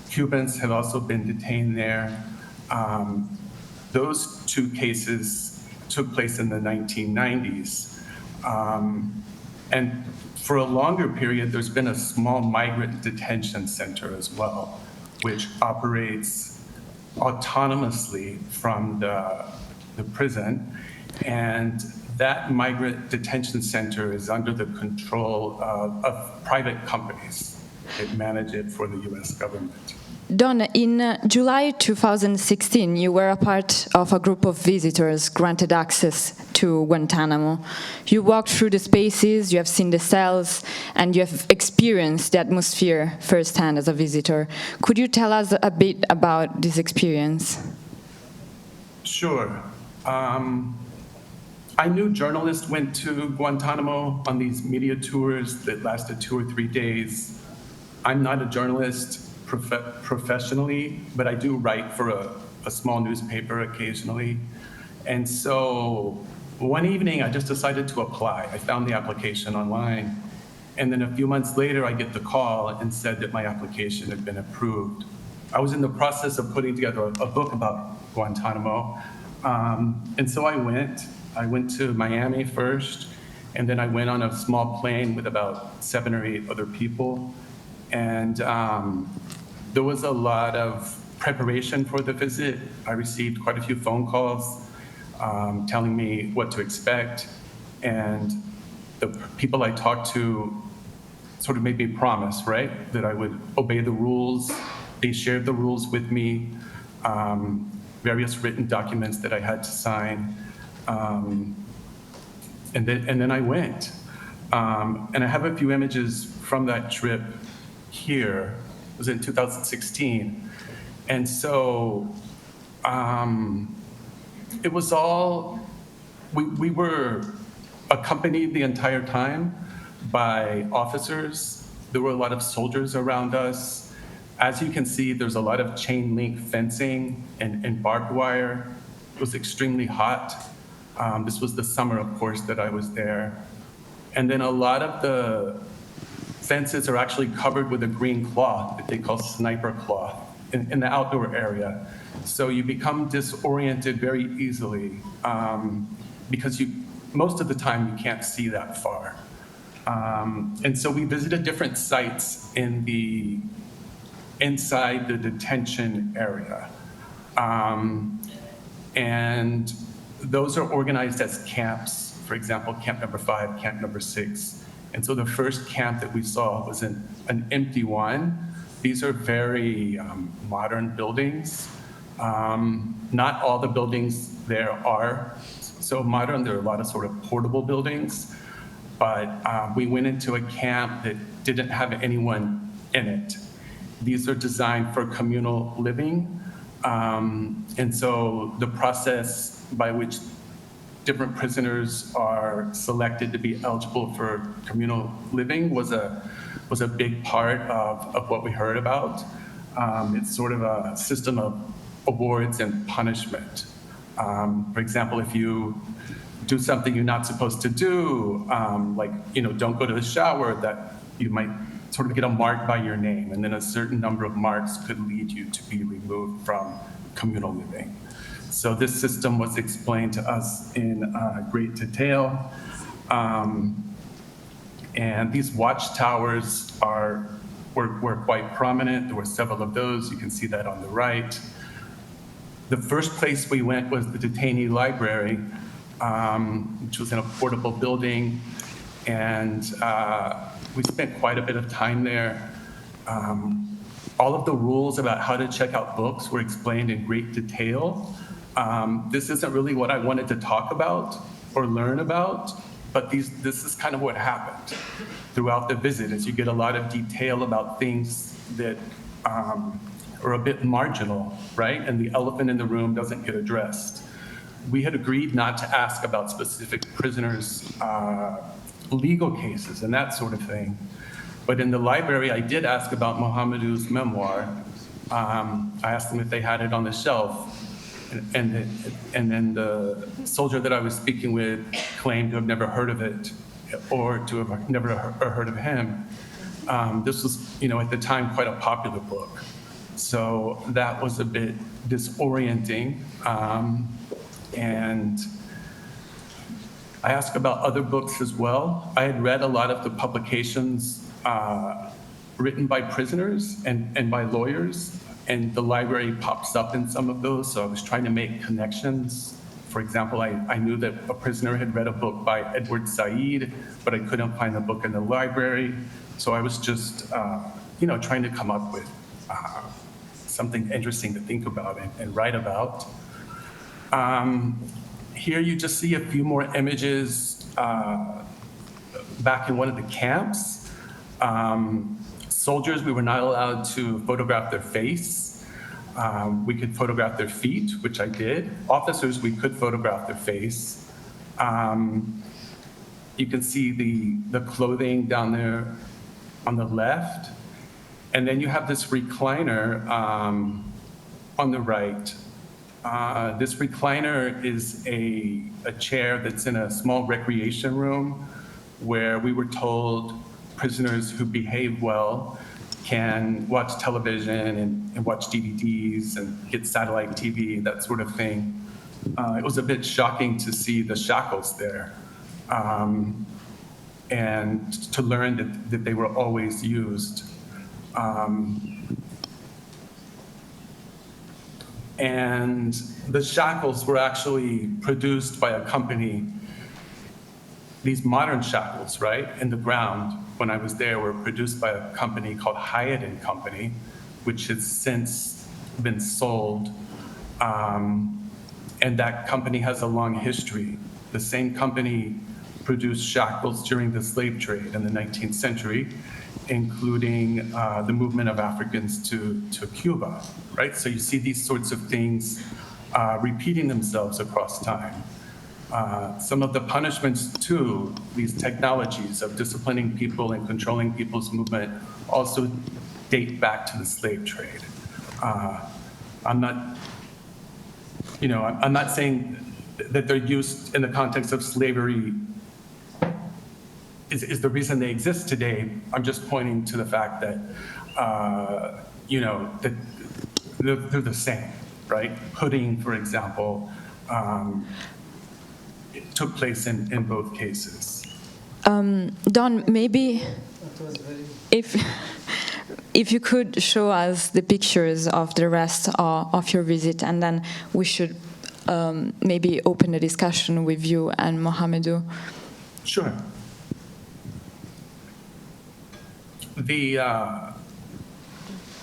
Cubans have also been detained there. Those two cases took place in the 1990s. And for a longer period, there's been a small migrant detention center as well, which operates autonomously from the prison. And that migrant detention center is under the control of private companies that manage it for the US government.
Don, in July 2016, you were a part of a group of visitors granted access to Guantánamo. You walked through the spaces, you have seen the cells, and you have experienced the atmosphere firsthand as a visitor. Could you tell us a bit about this experience?
Sure. I knew journalists went to Guantanamo on these media tours that lasted 2 or 3 days. I'm not a journalist professionally, but I do write for a small newspaper occasionally. And so one evening, I just decided to apply. I found the application online. And then a few months later, I get the call and said that my application had been approved. I was in the process of putting together a book about Guantanamo. And so I went to Miami first, and then I went on a small plane with about 7 or 8 other people. And there was a lot of preparation for the visit. I received quite a few phone calls telling me what to expect. And the people I talked to sort of made me promise, right, that I would obey the rules. They shared the rules with me, various written documents that I had to sign. And then I went. And I have a few images from that trip here. It was in 2016. And so it was all, we were accompanied the entire time by officers. There were a lot of soldiers around us. As you can see, there's a lot of chain link fencing and barbed wire. It was extremely hot. This was the summer, of course, that I was there. And then a lot of the fences are actually covered with a green cloth that they call sniper cloth in the outdoor area. So you become disoriented very easily because most of the time you can't see that far. And so we visited different sites inside the detention area. And those are organized as camps. For example, camp number 5, camp number 6. And so the first camp that we saw was an empty one. These are very modern buildings. Not all the buildings there are so modern. There are a lot of sort of portable buildings. But we went into a camp that didn't have anyone in it. These are designed for communal living. And so the process by which different prisoners are selected to be eligible for communal living was a big part of what we heard about. It's sort of a system of awards and punishment. For example, if you do something you're not supposed to do, like, don't go to the shower, that you might sort of get a mark by your name, and then a certain number of marks could lead you to be removed from communal living. So this system was explained to us in great detail. And these watchtowers were quite prominent. There were several of those. You can see that on the right. The first place we went was the detainee library, which was in a portable building. And we spent quite a bit of time there. All of the rules about how to check out books were explained in great detail. This isn't really what I wanted to talk about or learn about, but this is kind of what happened throughout the visit, is you get a lot of detail about things that are a bit marginal, right? And the elephant in the room doesn't get addressed. We had agreed not to ask about specific prisoners' legal cases and that sort of thing. But in the library, I did ask about Mohamedou's memoir. I asked them if they had it on the shelf. And then the soldier that I was speaking with claimed to have never heard of it or to have never heard of him. This was, at the time, quite a popular book. So that was a bit disorienting. And I asked about other books as well. I had read a lot of the publications written by prisoners and by lawyers, and the library pops up in some of those, so I was trying to make connections. For example, I knew that a prisoner had read a book by Edward Said, but I couldn't find the book in the library, so I was just trying to come up with something interesting to think about and write about. Here you just see a few more images back in one of the camps. Soldiers, we were not allowed to photograph their face. We could photograph their feet, which I did. Officers, we could photograph their face. You can see the clothing down there on the left. And then you have this recliner on the right. This recliner is a chair that's in a small recreation room where we were told prisoners who behave well can watch television and watch DVDs and get satellite TV, that sort of thing. It was a bit shocking to see the shackles there and to learn that they were always used. And the shackles were actually produced by a company. These modern shackles, right, in the ground, when I was there, were produced by a company called IHEID Company, which has since been sold. And that company has a long history. The same company produced shackles during the slave trade in the 19th century, including the movement of Africans to Cuba, right? So you see these sorts of things repeating themselves across time. Some of the punishments too, these technologies of disciplining people and controlling people's movement also date back to the slave trade. I'm not saying that they're used in the context of slavery is the reason they exist today. I'm just pointing to the fact that, that they're the same, right? Hooding, for example, it took place in both cases.
Don, maybe if you could show us the pictures of the rest of your visit, and then we should maybe open a discussion with you and Mohamedou.
Sure.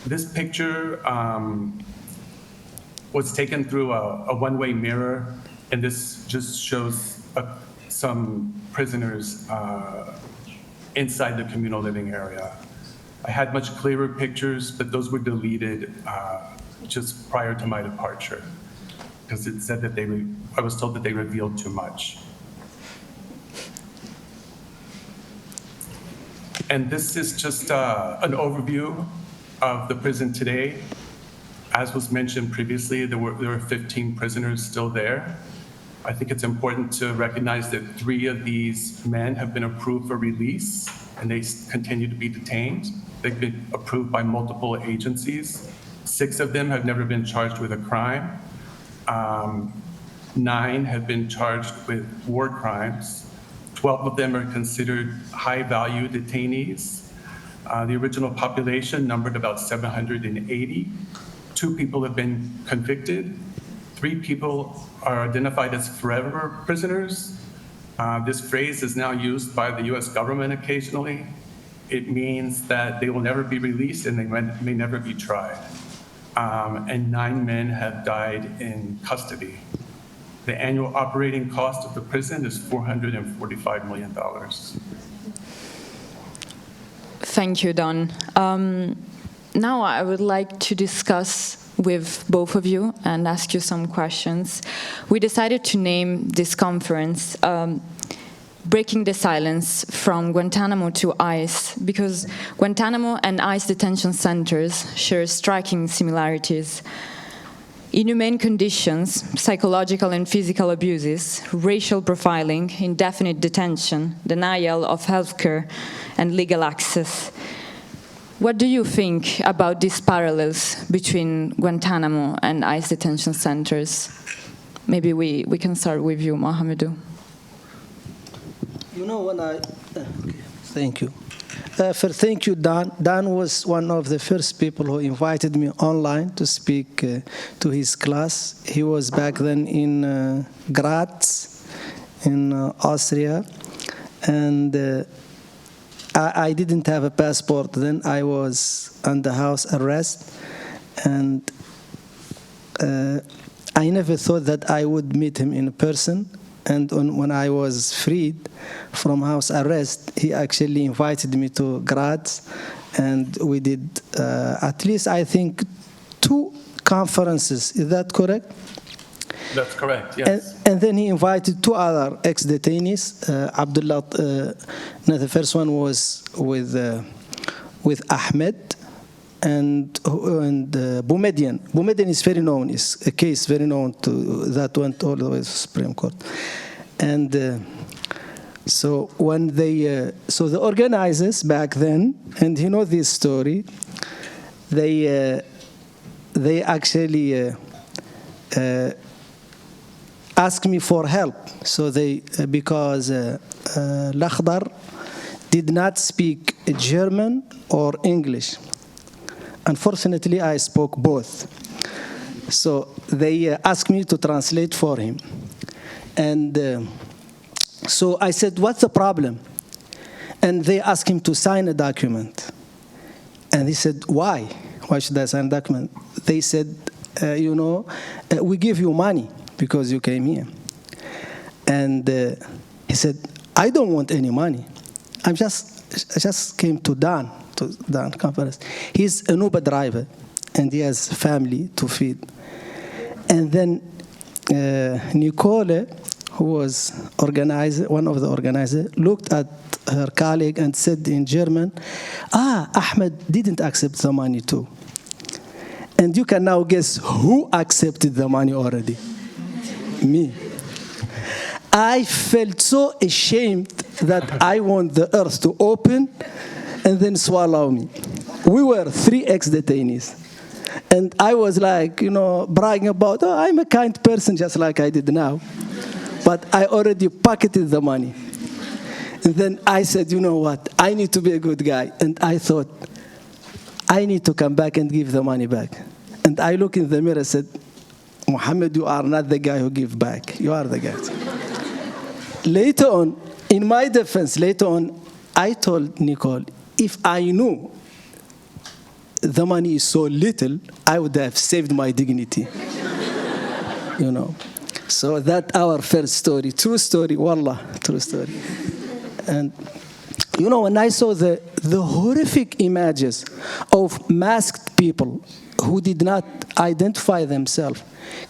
This picture was taken through a one-way mirror, and this just shows some prisoners inside the communal living area. I had much clearer pictures, but those were deleted just prior to my departure, because it said that I was told that they revealed too much. And this is just an overview of the prison today. As was mentioned previously, there were 15 prisoners still there. I think it's important to recognize that 3 of these men have been approved for release, and they continue to be detained. They've been approved by multiple agencies. 6 of them have never been charged with a crime. 9 have been charged with war crimes. 12 of them are considered high-value detainees. The original population numbered about 780. 2 people have been convicted. 3 people are identified as forever prisoners. This phrase is now used by the US government occasionally. It means that they will never be released and they may never be tried. And 9 men have died in custody. The annual operating cost of the prison is $445 million.
Thank you, Don. Now I would like to discuss with both of you and ask you some questions. We decided to name this conference Breaking the Silence from Guantánamo to ICE, because Guantánamo and ICE detention centers share striking similarities. Inhumane conditions, psychological and physical abuses, racial profiling, indefinite detention, denial of healthcare and legal access. What do you think about these parallels between Guantánamo and ICE detention centers? Maybe we can start with you, Mohamedou.
You know, when thank you. Thank you, Don. Don was one of the first people who invited me online to speak to his class. He was back then in Graz, in Austria, and I didn't have a passport then. I was under house arrest, and I never thought that I would meet him in person. And when I was freed from house arrest, he actually invited me to Graz, and we did at least, I think, 2 conferences. Is that correct?
That's correct, yes.
And then he invited two other ex-detainees. Abdullah, the first one was with Ahmed and Boumediene. Boumediene is very known, is a case very known that went all the way to the Supreme Court. And so when so the organizers back then, and you know this story, they actually asked me for help. So because Lakhdar did not speak German or English. Unfortunately, I spoke both. So they asked me to translate for him. And so I said, what's the problem? And they asked him to sign a document. And he said, why? Why should I sign a document? They said, we give you money because you came here. And he said, I don't want any money. I just came to Dan conference. He's an Uber driver, and he has family to feed. And then Nicole, who was one of the organizers, looked at her colleague and said in German, Ahmed didn't accept the money too. And you can now guess who accepted the money already. Me. I felt so ashamed that I want the earth to open and then swallow me. We were 3 ex-detainees. And I was like, bragging about, I'm a kind person, just like I did now. But I already pocketed the money. And then I said, you know what, I need to be a good guy. And I thought, I need to come back and give the money back. And I looked in the mirror and said, Mohammed, you are not the guy who gives back. You are the guy. Later on, in my defense, I told Nicole, if I knew the money is so little, I would have saved my dignity. So that's our first story. True story, wallah, true story. And when I saw the horrific images of masked people who did not identify themselves,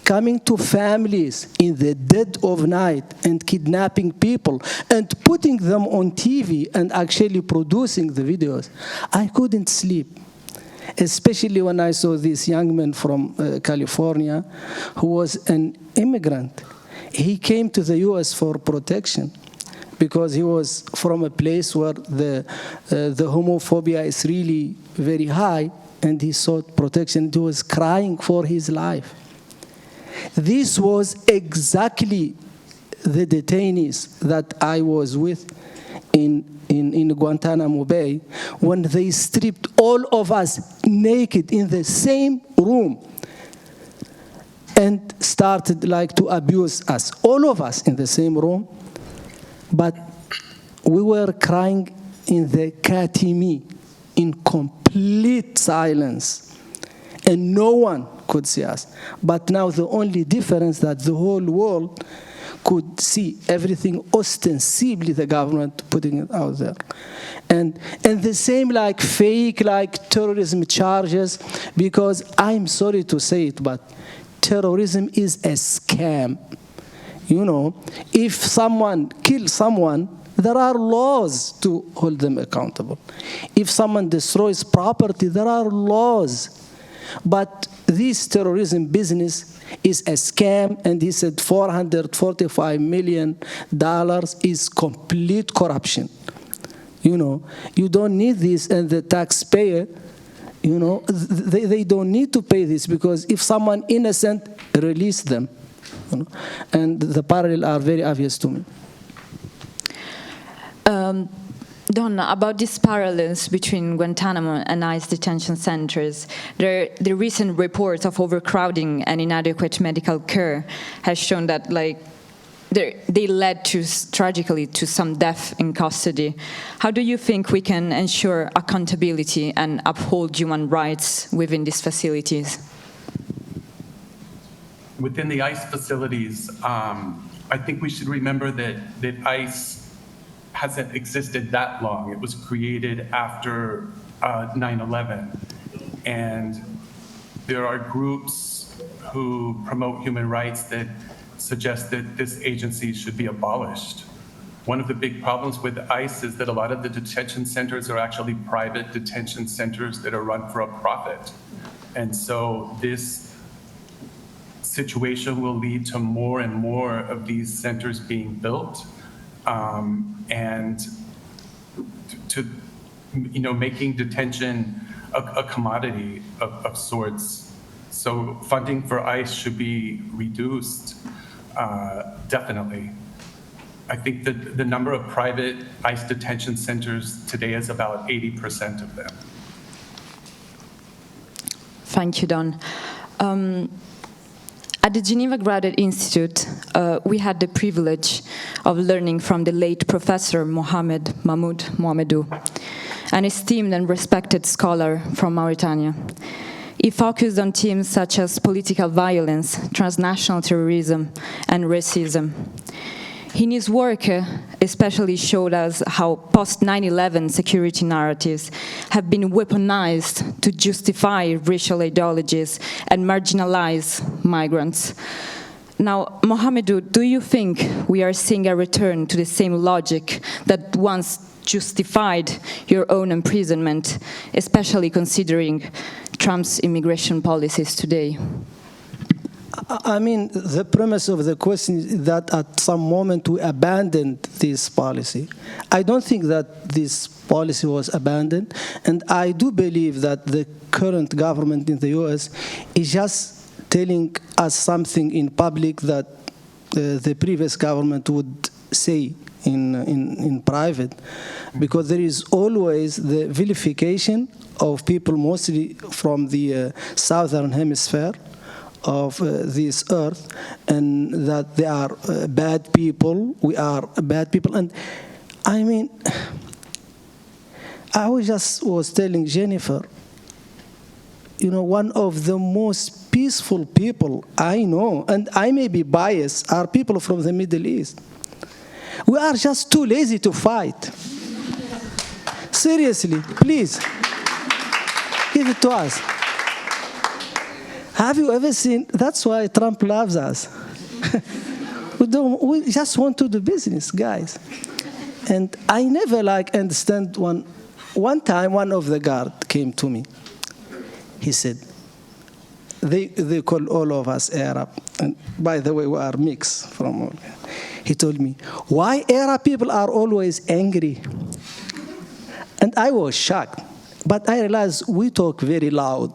coming to families in the dead of night and kidnapping people and putting them on TV and actually producing the videos, I couldn't sleep. Especially when I saw this young man from California who was an immigrant. He came to the US for protection because he was from a place where the homophobia is really very high, and he sought protection. He was crying for his life. This was exactly the detainees that I was with in Guantánamo Bay when they stripped all of us naked in the same room and started to abuse us, all of us in the same room. But we were crying in the Katimi in complete silence, and no one could see us. But now the only difference that the whole world could see everything ostensibly the government putting it out there. And the same fake terrorism charges, because I'm sorry to say it, but terrorism is a scam. If someone kills someone, there are laws to hold them accountable. If someone destroys property, there are laws. But this terrorism business is a scam, and he said $445 million is complete corruption. You don't need this, and the taxpayer, they don't need to pay this, because if someone innocent, release them. And the parallels are very obvious to me.
Donna, about these parallels between Guantánamo and ICE detention centers, the recent reports of overcrowding and inadequate medical care has shown that they led tragically to some death in custody. How do you think we can ensure accountability and uphold human rights within these facilities?
Within the ICE facilities, I think we should remember that ICE hasn't existed that long. It was created after 9/11. And there are groups who promote human rights that suggest that this agency should be abolished. One of the big problems with ICE is that a lot of the detention centers are actually private detention centers that are run for a profit. And so this situation will lead to more and more of these centers being built, and to making detention a commodity of sorts. So funding for ICE should be reduced, definitely. I think that the number of private ICE detention centers today is about 80% of them.
Thank you, Don. At the Geneva Graduate Institute, we had the privilege of learning from the late Professor Mohamedou, an esteemed and respected scholar from Mauritania. He focused on themes such as political violence, transnational terrorism, and racism. In his work, especially showed us how post-9/11 security narratives have been weaponized to justify racial ideologies and marginalize migrants. Now, Mohamedou, do you think we are seeing a return to the same logic that once justified your own imprisonment, especially considering Trump's immigration policies today?
I mean, the premise of the question is that at some moment we abandoned this policy. I don't think that this policy was abandoned, and I do believe that the current government in the US is just telling us something in public that the previous government would say in private, because there is always the vilification of people, mostly from the southern hemisphere of this earth, and that they are bad people, we are bad people. And I mean, I was telling Jennifer, one of the most peaceful people I know, and I may be biased, are people from the Middle East. We are just too lazy to fight. Seriously, please, give it to us. Have you ever seen? That's why Trump loves us. We just want to do business, guys. And I never understand one time one of the guard came to me. He said, they call all of us Arab. And by the way, we are mixed from all. He told me, why Arab people are always angry? And I was shocked. But I realized we talk very loud.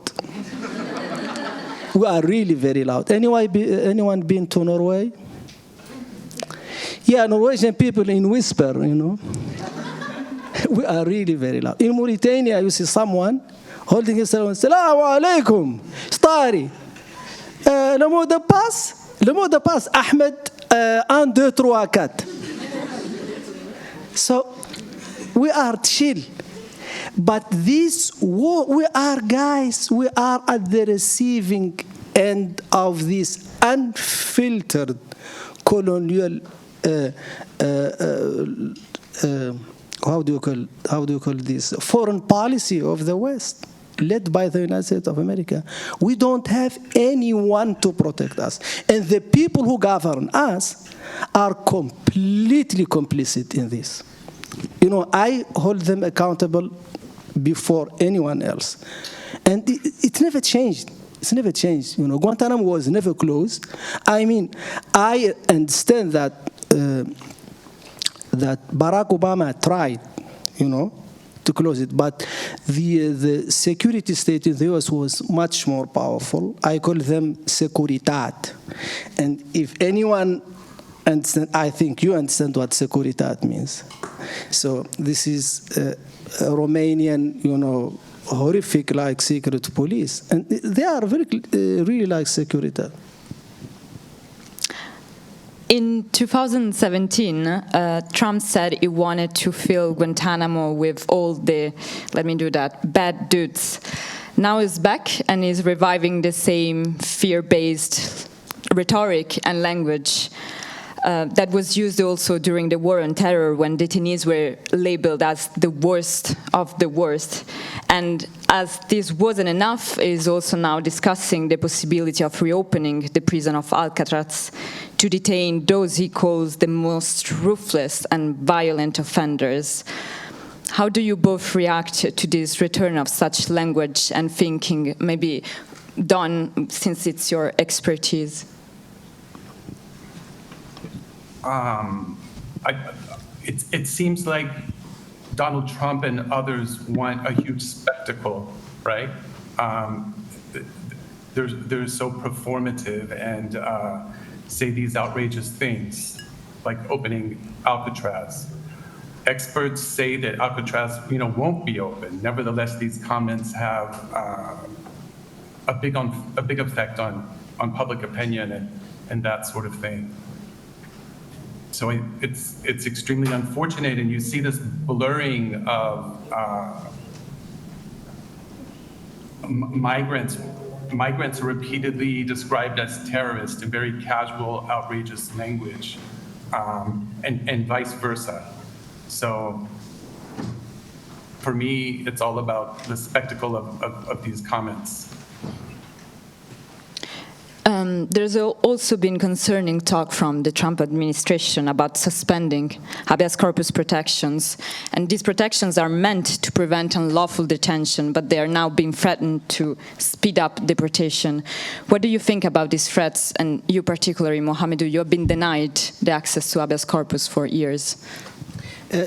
We are really very loud. Anyone been to Norway? Yeah, Norwegian people in whisper, We are really very loud. In Mauritania, you see someone holding his cell phone, Assalamu alaikum, Stari. Le mot de passe, Ahmed, 1, 2, 3, 4. So, we are chill. But this war, we are at the receiving end of this unfiltered colonial, how do you call this, foreign policy of the West, led by the United States of America. We don't have anyone to protect us. And the people who govern us are completely complicit in this. I hold them accountable before anyone else. And it never changed. It's never changed. Guantánamo was never closed. I mean, I understand that Barack Obama tried, to close it, but the security state in the U.S. was much more powerful. I call them Securitat. And if anyone understand, I think you understand what Securitat means. So this is a Romanian, horrific like secret police, and they are really like Securitat.
In 2017, Trump said he wanted to fill Guantánamo with all the, bad dudes. Now he's back and is reviving the same fear-based rhetoric and language that was used also during the war on terror, when detainees were labeled as the worst of the worst. And as this wasn't enough, is also now discussing the possibility of reopening the prison of Alcatraz to detain those he calls the most ruthless and violent offenders. How do you both react to this return of such language and thinking, maybe Don, since it's your expertise?
It seems like Donald Trump and others want a huge spectacle, right? They're so performative and say these outrageous things, like opening Alcatraz. Experts say that Alcatraz, won't be open. Nevertheless, these comments have a big effect on public opinion and that sort of thing. So it's extremely unfortunate, and you see this blurring of migrants. Migrants are repeatedly described as terrorists in very casual, outrageous language, and vice versa. So for me, it's all about the spectacle of these comments.
There's also been concerning talk from the Trump administration about suspending habeas corpus protections. And these protections are meant to prevent unlawful detention, but they are now being threatened to speed up deportation. What do you think about these threats? And you particularly, Mohamedou, you have been denied the access to habeas corpus for years.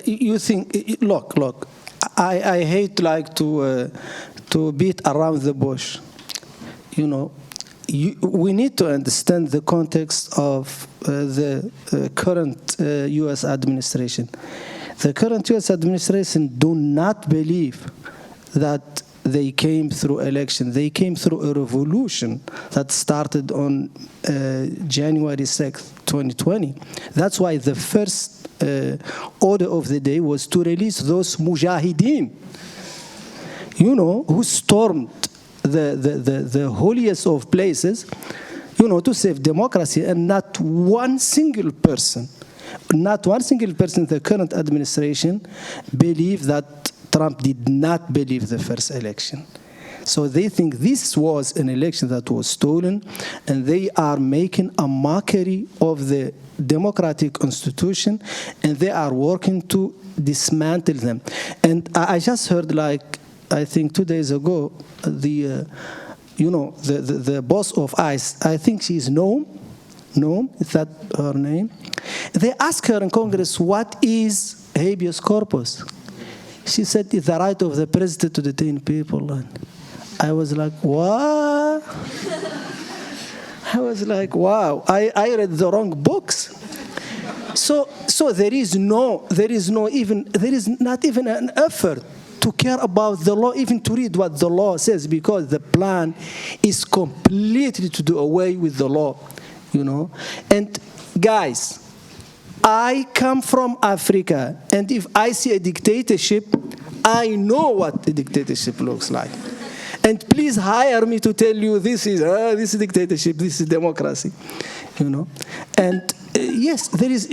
You think, look, I hate to beat around the bush, we need to understand the context of the current U.S. administration. The current U.S. administration do not believe that they came through election. They came through a revolution that started on January 6th, 2020. That's why the first order of the day was to release those mujahideen, who stormed the holiest of places, to save democracy, and not one single person in the current administration believe that Trump did not believe the first election. So they think this was an election that was stolen, and they are making a mockery of the democratic institution, and they are working to dismantle them. And I just heard, I think 2 days ago, the boss of ICE, I think she's Noam, is that her name? They asked her in Congress, what is habeas corpus? She said, it's the right of the president to detain people. And I was like, what? I was like, wow, I read the wrong books. So there is not even an effort to care about the law, even to read what the law says, because the plan is completely to do away with the law, And guys, I come from Africa, and if I see a dictatorship, I know what a dictatorship looks like. And please hire me to tell you this is dictatorship, this is democracy, And yes, there is.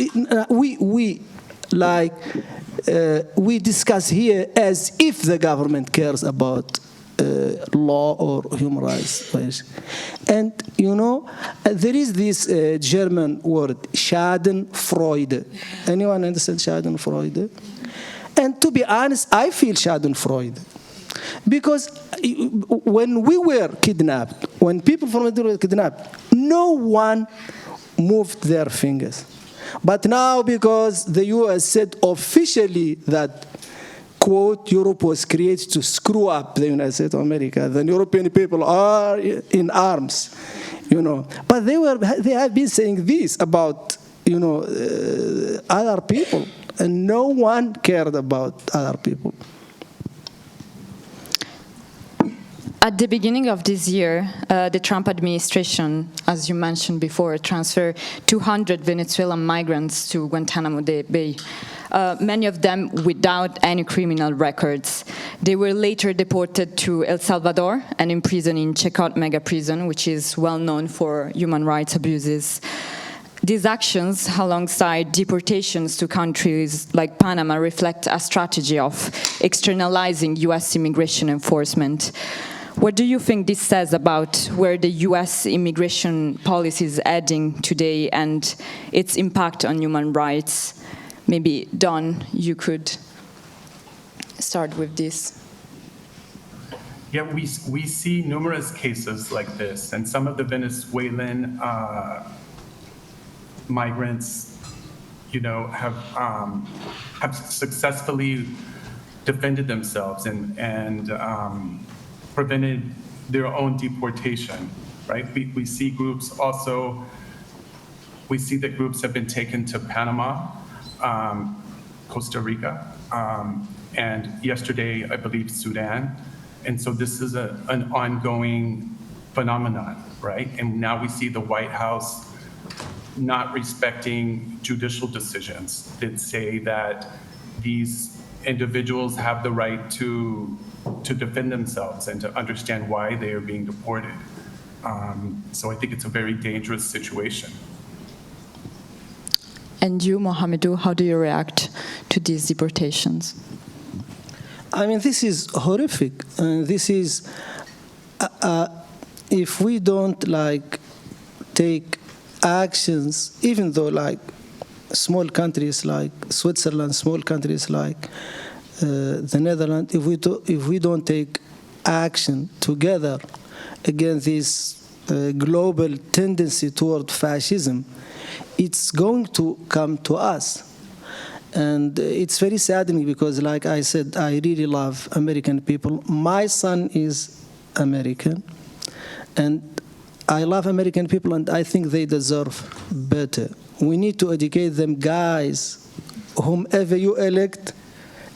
We discuss here as if the government cares about law or human rights. And, there is this German word, Schadenfreude. Anyone understand Schadenfreude? And to be honest, I feel Schadenfreude. Because when we were kidnapped, when people from Maduro were kidnapped, no one moved their fingers. But now, because the U.S. said officially that, quote, Europe was created to screw up the United States of America, the European people are in arms, But they have been saying this about, other people, and no one cared about other people.
At the beginning of this year, the Trump administration, as you mentioned before, transferred 200 Venezuelan migrants to Guantánamo Bay, many of them without any criminal records. They were later deported to El Salvador and imprisoned in Checkout Mega Prison, which is well known for human rights abuses. These actions, alongside deportations to countries like Panama, reflect a strategy of externalizing US immigration enforcement. What do you think this says about where the US immigration policy is heading today and its impact on human rights? Maybe, Don, you could start with this.
Yeah, we see numerous cases like this, and some of the Venezuelan migrants, have successfully defended themselves and prevented their own deportation, right? We see groups also, we see that groups have been taken to Panama, Costa Rica, and yesterday, I believe, Sudan. And so this is an ongoing phenomenon, right? And now we see the White House not respecting judicial decisions that say that these individuals have the right to defend themselves and to understand why they are being deported. So I think it's a very dangerous situation.
And you, Mohamedou, how do you react to these deportations?
I mean, this is horrific. This is, if we don't take actions, even though small countries like Switzerland, small countries like the Netherlands, if we don't take action together against this global tendency toward fascism, it's going to come to us. And it's very saddening because, like I said, I really love American people. My son is American, and I love American people, and I think they deserve better. We need to educate them, guys. Whomever you elect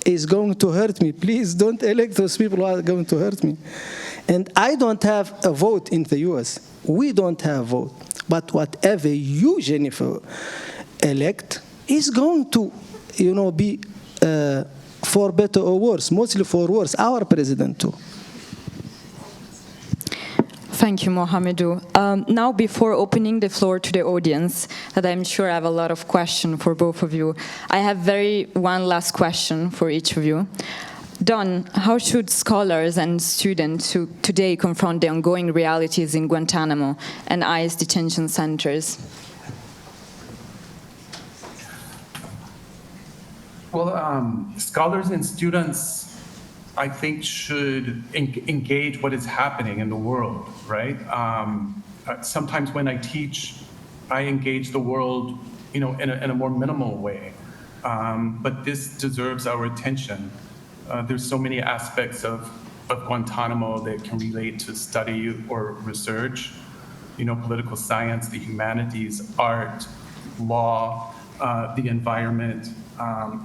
is going to hurt me. Please don't elect those people who are going to hurt me. And I don't have a vote in the U.S. We don't have a vote. But whatever you, Jennifer, elect is going to, be for better or worse, mostly for worse, our president too.
Thank you, Mohamedou. Now, before opening the floor to the audience, that I'm sure I have a lot of questions for both of you, I have one last question for each of you. Don, how should scholars and students who today confront the ongoing realities in Guantánamo and ICE detention centers?
Well, scholars and students, I think, should engage what is happening in the world, right? Sometimes when I teach, I engage the world, in a more minimal way. But this deserves our attention. There's so many aspects of Guantánamo that can relate to study or research, political science, the humanities, art, law, the environment.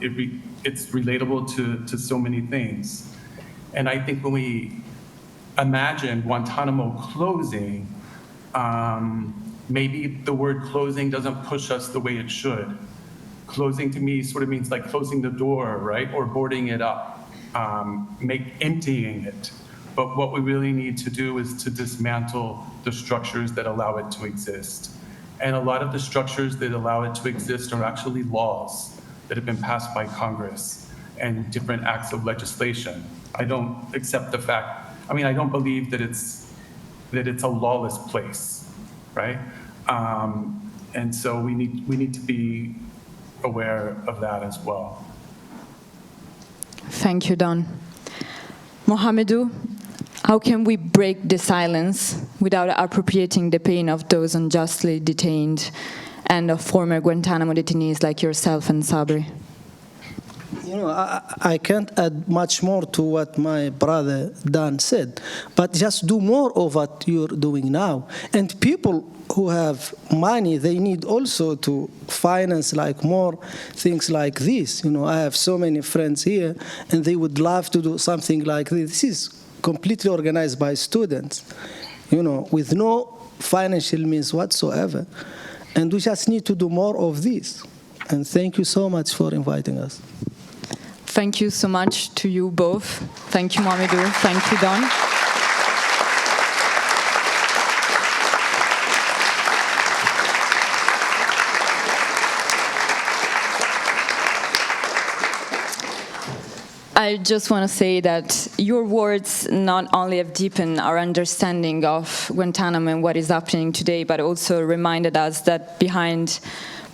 It's relatable to so many things. And I think when we imagine Guantánamo closing, maybe the word closing doesn't push us the way it should. Closing to me sort of means like closing the door, right? Or boarding it up, emptying it. But what we really need to do is to dismantle the structures that allow it to exist. And a lot of the structures that allow it to exist are actually laws that have been passed by Congress and different acts of legislation. I don't accept the fact, I don't believe that it's a lawless place, right? And so we need to be aware of that as well.
Thank you, Don. Mohamedou, how can we break the silence without appropriating the pain of those unjustly detained and of former Guantánamo detainees like yourself and Sabri?
I can't add much more to what my brother Dan said, but just do more of what you're doing now. And people who have money, they need also to finance more things like this. I have so many friends here, and they would love to do something like this. This is completely organized by students, with no financial means whatsoever. And we just need to do more of this. And thank you so much for inviting us.
Thank you so much to you both. Thank you, Mohamedou. Thank you, Don. I just want to say that your words not only have deepened our understanding of Guantánamo and what is happening today, but also reminded us that behind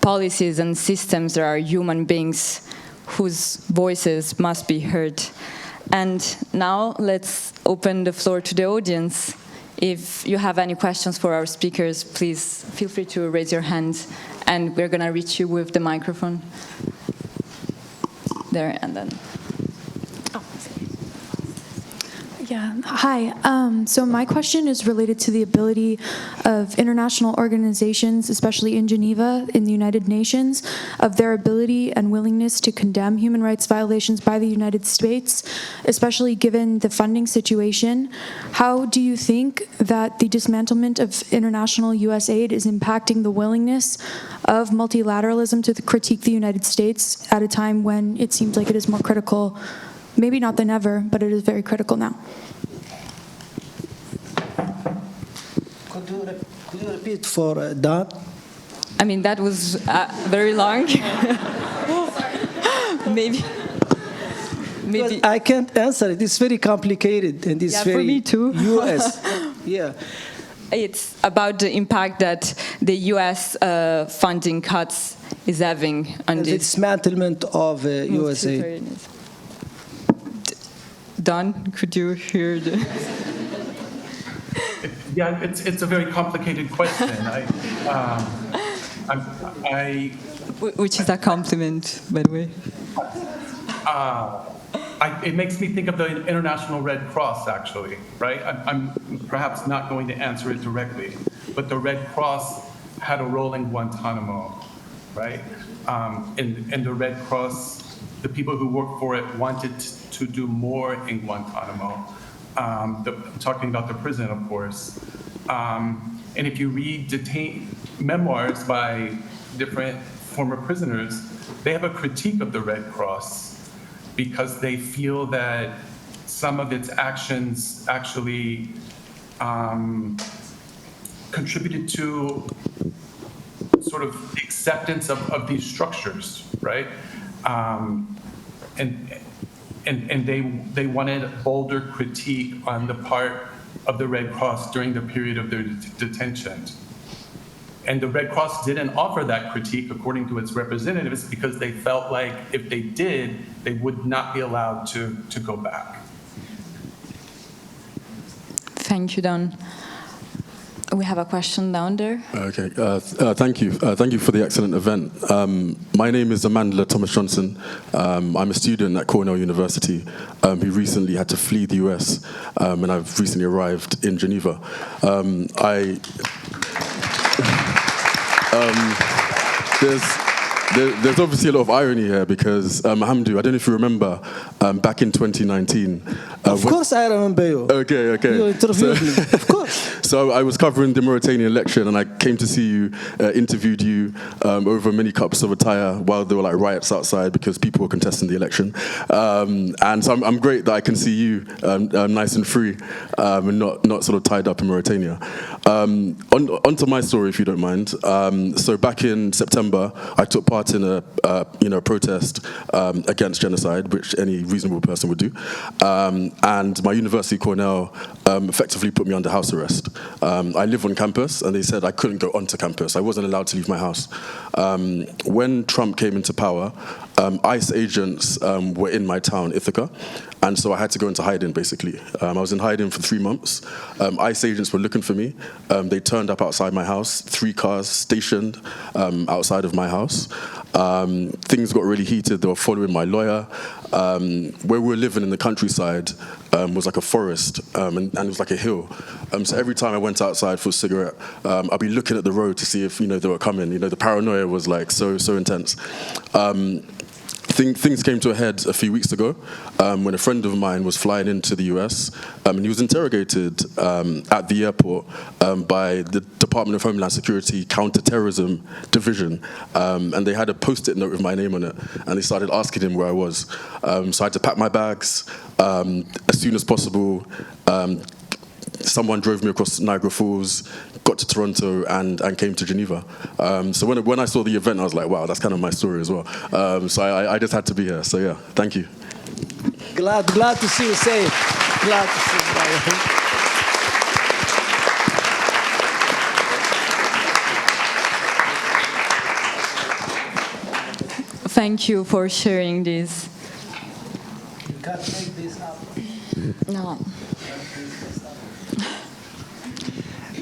policies and systems there are human beings whose voices must be heard. And now let's open the floor to the audience. If you have any questions for our speakers, please feel free to raise your hand, and we're going to reach you with the microphone. There, and then.
Yeah, hi. So my question is related to the ability of international organizations, especially in Geneva, in the United Nations, of their ability and willingness to condemn human rights violations by the United States, especially given the funding situation. How do you think that the dismantlement of international U.S. aid is impacting the willingness of multilateralism to critique the United States at a time when it seems like it is more critical? Maybe not than ever, but it is very critical now.
Could you repeat for Don?
I mean, that was very long. maybe.
I can't answer it. It's very complicated and it's very
for me too.
U.S. Yeah.
It's about the impact that the U.S. Funding cuts is having on
The
this.
dismantlement of U.S. aid.
Don, could you hear the...
Yeah, it's a very complicated question.
Which is a compliment, by the way.
It makes me think of the International Red Cross, actually, right? I'm perhaps not going to answer it directly, but the Red Cross had a role in Guantánamo, right? And the Red Cross, the people who worked for it wanted to do more in Guantánamo. Talking about the prison, of course. And if you read memoirs by different former prisoners, they have a critique of the Red Cross because they feel that some of its actions actually contributed to sort of acceptance of these structures, right? And they wanted bolder critique on the part of the Red Cross during the period of their detention. And the Red Cross didn't offer that critique, according to its representatives, because they felt like if they did, they would not be allowed to go back.
Thank you, Don. We have a question down there.
Okay, thank you. Thank you for the excellent event. My name is Amanda Thomas Johnson. I'm a student at Cornell University who recently had to flee the US, and I've recently arrived in Geneva. There's obviously a lot of irony here because, Mohamedou, I don't know if you remember, back in 2019...
Of course I remember you.
Okay.
You interviewed me, of course.
So I was covering the Mauritanian election and I came to see you, interviewed you over many cups of a tire while there were like riots outside because people were contesting the election. And so I'm great that I can see you nice and free and not sort of tied up in Mauritania. Onto my story, if you don't mind. So back in September, I took part in a protest against genocide, which any reasonable person would do. And my university, Cornell, effectively put me under house arrest. I live on campus, and they said I couldn't go onto campus. I wasn't allowed to leave my house. When Trump came into power, ICE agents were in my town, Ithaca, and so I had to go into hiding, basically. I was in hiding for 3 months. ICE agents were looking for me. They turned up outside my house, 3 cars stationed outside of my house. Things got really heated. They were following my lawyer. Where we were living in the countryside was like a forest, and it was like a hill. So every time I went outside for a cigarette, I'd be looking at the road to see if they were coming. The paranoia was like so intense. Things came to a head a few weeks ago when a friend of mine was flying into the US and he was interrogated at the airport by the Department of Homeland Security Counterterrorism Division, and they had a post-it note with my name on it, and they started asking him where I was. So I had to pack my bags as soon as possible. Someone drove me across Niagara Falls, got to Toronto, and came to Geneva. So when I saw the event, I was like, wow, that's kind of my story as well. So I just had to be here. So yeah, thank you.
Glad to see you safe. Glad to see you, brother.
Thank you for sharing this.
You can't make this up.
No.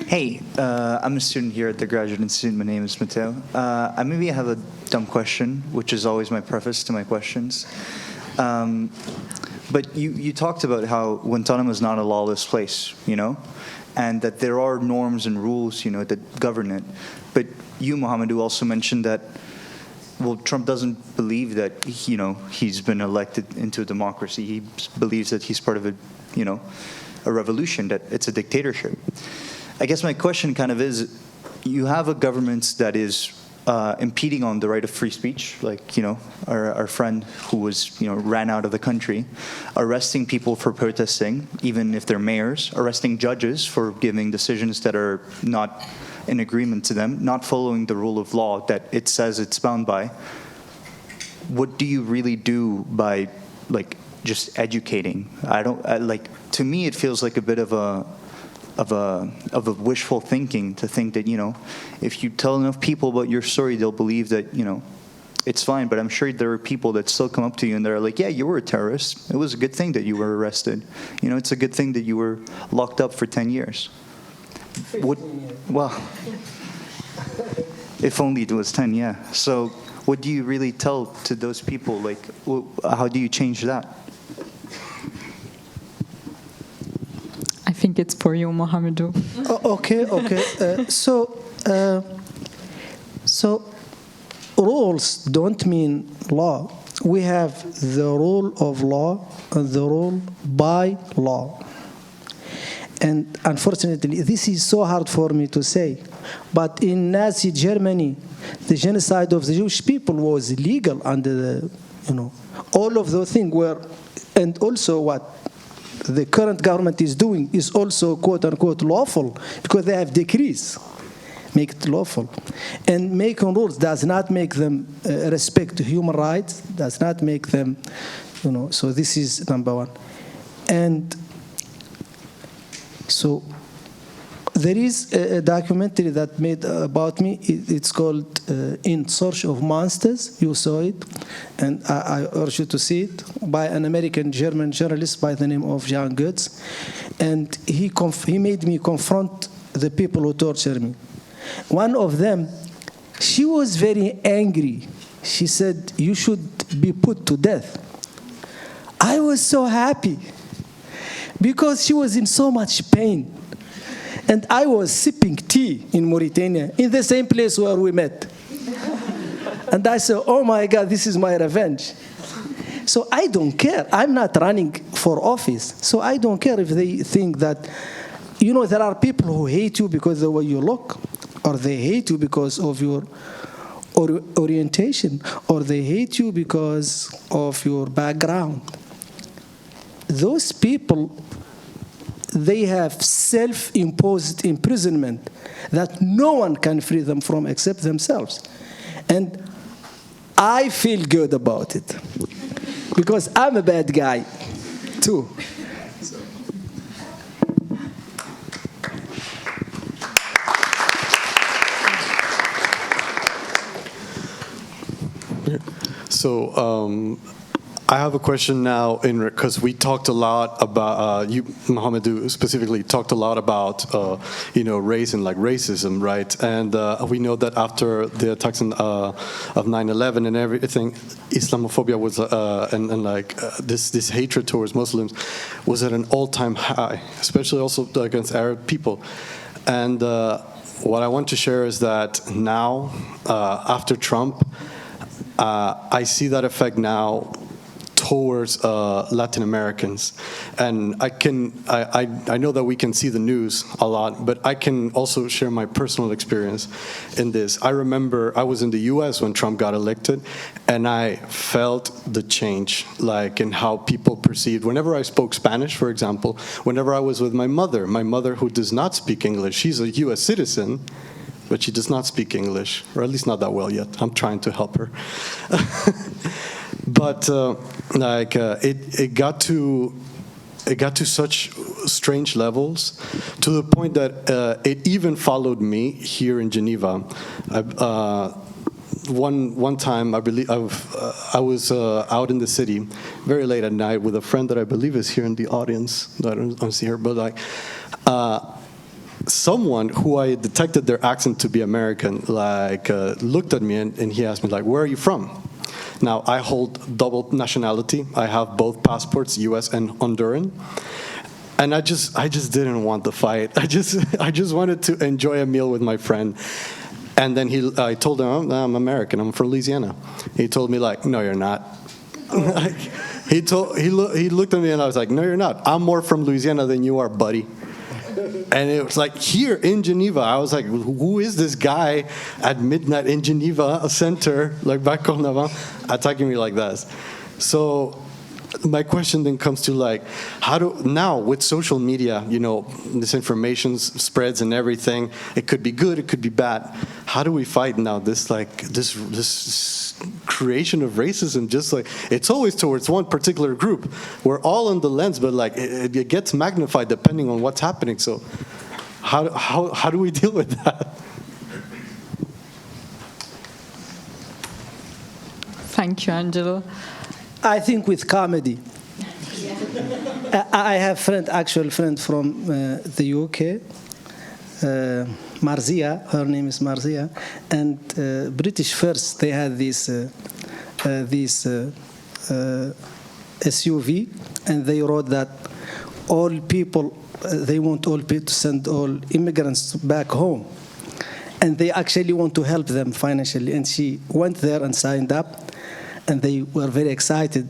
Hey, I'm a student here at the Graduate Institute. My name is Matteo. I maybe have a dumb question, which is always my preface to my questions. But you talked about how Guantánamo is not a lawless place, you know, and that there are norms and rules, you know, that govern it. But you, Mohamedou, also mentioned that, well, Trump doesn't believe that, you know, he's been elected into a democracy. He believes that he's part of a, you know, a revolution, that it's a dictatorship. I guess my question kind of is, you have a government that is impeding on the right of free speech, like, you know, our friend who was, you know, ran out of the country, arresting people for protesting, even if they're mayors, arresting judges for giving decisions that are not in agreement to them, not following the rule of law that it says it's bound by. What do you really do by, like, just educating? Like, to me, it feels like a bit of a wishful thinking to think that, you know, if you tell enough people about your story, they'll believe that, you know, it's fine. But I'm sure there are people that still come up to you and they're like, yeah, you were a terrorist. It was a good thing that you were arrested. You know, it's a good thing that you were locked up for 10 years. Well, if only it was 10, yeah. So what do you really tell to those people? Like, how do you change that?
I think it's for you, Mohamedou.
Okay. So rules don't mean law. We have the rule of law and the rule by law. And unfortunately, this is so hard for me to say. But in Nazi Germany, the genocide of the Jewish people was legal under the, you know, all of those things were, and also what the current government is doing is also quote unquote lawful because they have decrees make it lawful. And making rules does not make them respect human rights, does not make them, you know, so this is number one. And so there is a documentary that made about me. It's called In Search of Monsters. You saw it, and I urge you to see it, by an American-German journalist by the name of John Goetz. And he made me confront the people who torture me. One of them, she was very angry. She said, you should be put to death. I was so happy because she was in so much pain. And I was sipping tea in Mauritania, in the same place where we met. And I said, oh my God, this is my revenge. So I don't care. I'm not running for office. So I don't care if they think that, you know, there are people who hate you because of the way you look, or they hate you because of your orientation, or they hate you because of your background. Those people, they have self-imposed imprisonment that no one can free them from except themselves. And I feel good about it because I'm a bad guy too.
So I have a question now, because we talked a lot about, you, Mohamedou, specifically talked a lot about, you know, race and like racism, right? And we know that after the attacks of 9/11 and everything, Islamophobia was, and like this hatred towards Muslims was at an all-time high, especially also against Arab people. And what I want to share is that now, after Trump, I see that effect now towards Latin Americans. And I know that we can see the news a lot, but I can also share my personal experience in this. I remember I was in the US when Trump got elected, and I felt the change, like in how people perceived. Whenever I spoke Spanish, for example, whenever I was with my mother who does not speak English, she's a US citizen, but she does not speak English, or at least not that well yet. I'm trying to help her. But it got to such strange levels, to the point that it even followed me here in Geneva. One time, I believe I was out in the city very late at night with a friend that I believe is here in the audience. I don't see her, but someone who I detected their accent to be American, looked at me and he asked me, "Where are you from?" Now, I hold double nationality. I have both passports, U.S. and Honduran. And I just didn't want the fight. I just wanted to enjoy a meal with my friend. And then I told him, I'm American, I'm from Louisiana. He told me, no, you're not. He looked at me and I was like, no, you're not. I'm more from Louisiana than you are, buddy. And it was here in Geneva, I was like, who is this guy at midnight in Geneva, a center, back on Navarre, attacking me like that? So my question then comes to now with social media, this information spreads and everything, it could be good, it could be bad. How do we fight now this creation of racism? It's always towards one particular group. We're all on the lens, but it gets magnified depending on what's happening. So how do we deal with that?
Thank you, Angelo.
I think with comedy. I have actual friend from the UK, Marzia, her name is Marzia, and British First, they had this SUV, and they wrote that they want all people to send all immigrants back home, and they actually want to help them financially. And she went there and signed up, and they were very excited,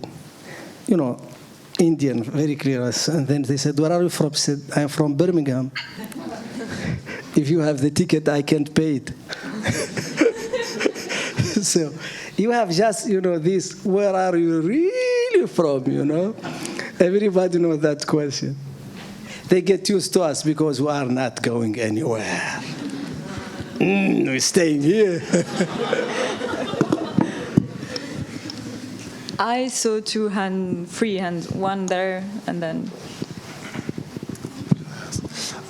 Indian, very clear. And then they said, "Where are you from?" She said, "I'm from Birmingham. If you have the ticket, I can't pay it." So you have just, this, where are you really from, Everybody knows that question. They get used to us because we are not going anywhere. We're staying here.
I saw free hands, one there, and then.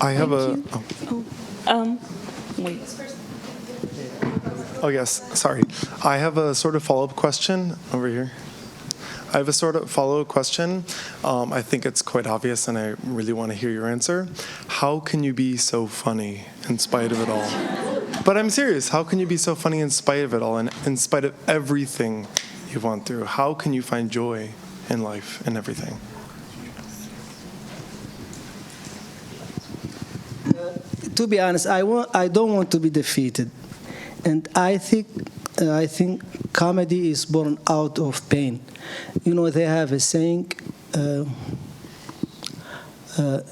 I have
Wait.
Oh, yes, sorry. I have a sort of follow-up question over here. I have a sort of follow-up question. I think it's quite obvious, and I really want to hear your answer. How can you be so funny in spite of it all? But I'm serious. How can you be so funny in spite of it all, and in spite of everything you've gone through? How can you find joy in life and everything?
To be honest, I don't want to be defeated, and I think comedy is born out of pain. They have a saying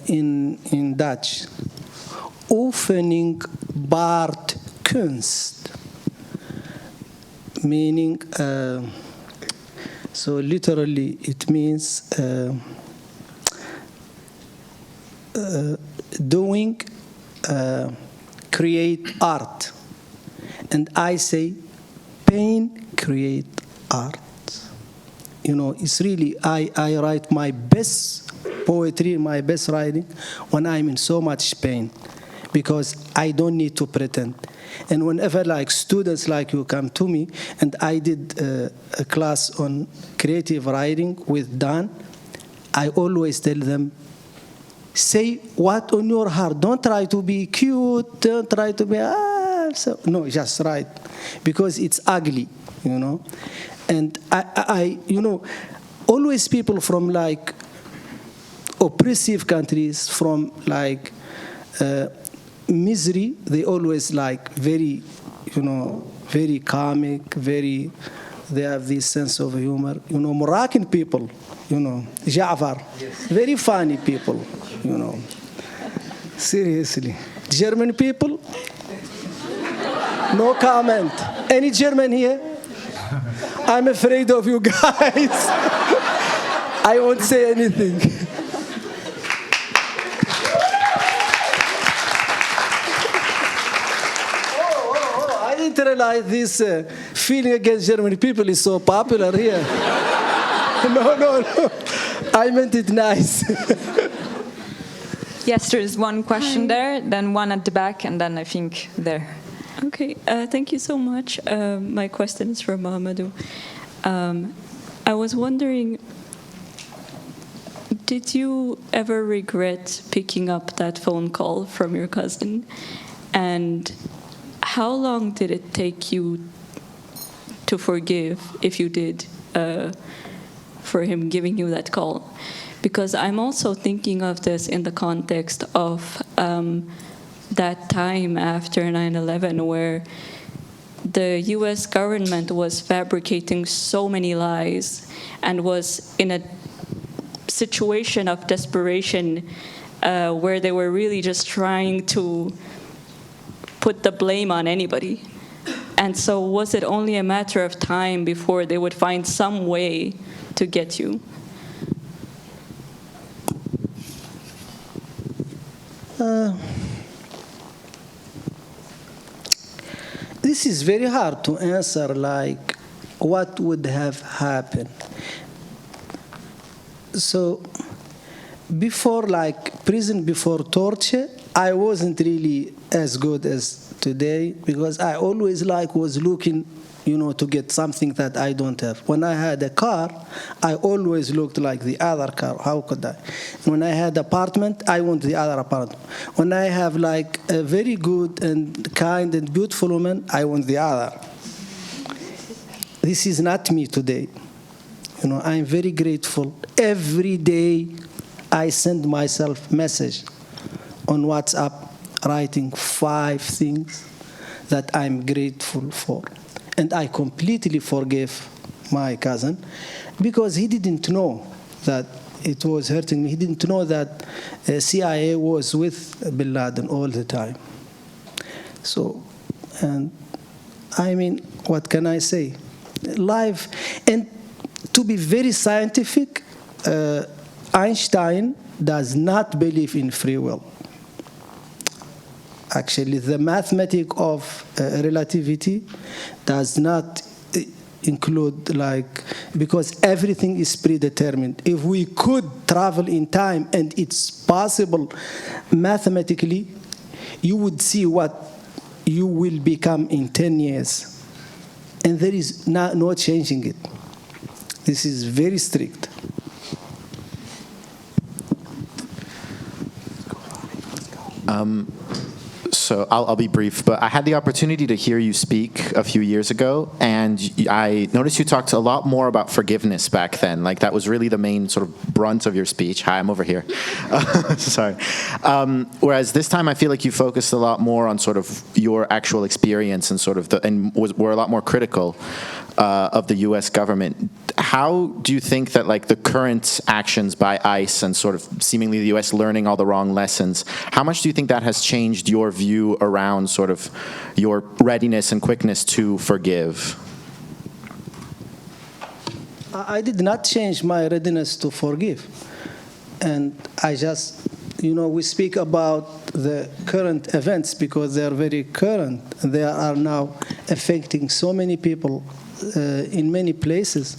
in Dutch, "Oefening baart kunst," meaning. So literally, it means doing. Create art, and I say pain create art. It's really I write my best poetry, my best writing when I'm in so much pain, because I don't need to pretend. And whenever students like you come to me, and I did a class on creative writing with Dan, I always tell them, say what on your heart. Don't try to be cute. Don't try to be no, just write, because it's ugly, And I always people from oppressive countries, from misery. They always very, very comic, very. They have this sense of humor. Moroccan people, Ja'far, very funny people. Seriously. German people, no comment. Any German here? I'm afraid of you guys. I won't say anything. I didn't realize this feeling against German people is so popular here. No. I meant it nice.
Yes, there is one question there, then one at the back, and then I think there.
Okay, thank you so much. My question is for Mohamedou. I was wondering, did you ever regret picking up that phone call from your cousin? And how long did it take you to forgive, if you did, for him giving you that call? Because I'm also thinking of this in the context of that time after 9/11 where the US government was fabricating so many lies and was in a situation of desperation where they were really just trying to put the blame on anybody. And so was it only a matter of time before they would find some way to get you?
This is very hard to answer, like, what would have happened. So, before, like, prison before torture, I wasn't really as good as today because I always, like, was looking, to get something that I don't have. When I had a car, I always looked like the other car. How could I? When I had apartment, I want the other apartment. When I have, like, a very good and kind and beautiful woman, I want the other. This is not me today. I'm very grateful. Every day I send myself message on WhatsApp writing 5 things that I'm grateful for. And I completely forgave my cousin because he didn't know that it was hurting me. He didn't know that CIA was with Bin Laden all the time. So, and I mean, what can I say? Life, and to be very scientific, Einstein does not believe in free will. Actually, the mathematics of relativity does not include, like, because everything is predetermined. If we could travel in time and it's possible mathematically, you would see what you will become in 10 years. And there is no changing it. This is very strict.
So I'll be brief, but I had the opportunity to hear you speak a few years ago, and I noticed you talked a lot more about forgiveness back then. Like, that was really the main sort of brunt of your speech. Hi, I'm over here. Sorry. Whereas this time I feel like you focused a lot more on sort of your actual experience and sort of were a lot more critical of the U.S. government. How do you think that, like, the current actions by ICE and sort of seemingly the U.S. learning all the wrong lessons, how much do you think that has changed your view around sort of your readiness and quickness to forgive?
I did not change my readiness to forgive. And I just, we speak about the current events because they are very current. They are now affecting so many people in many places.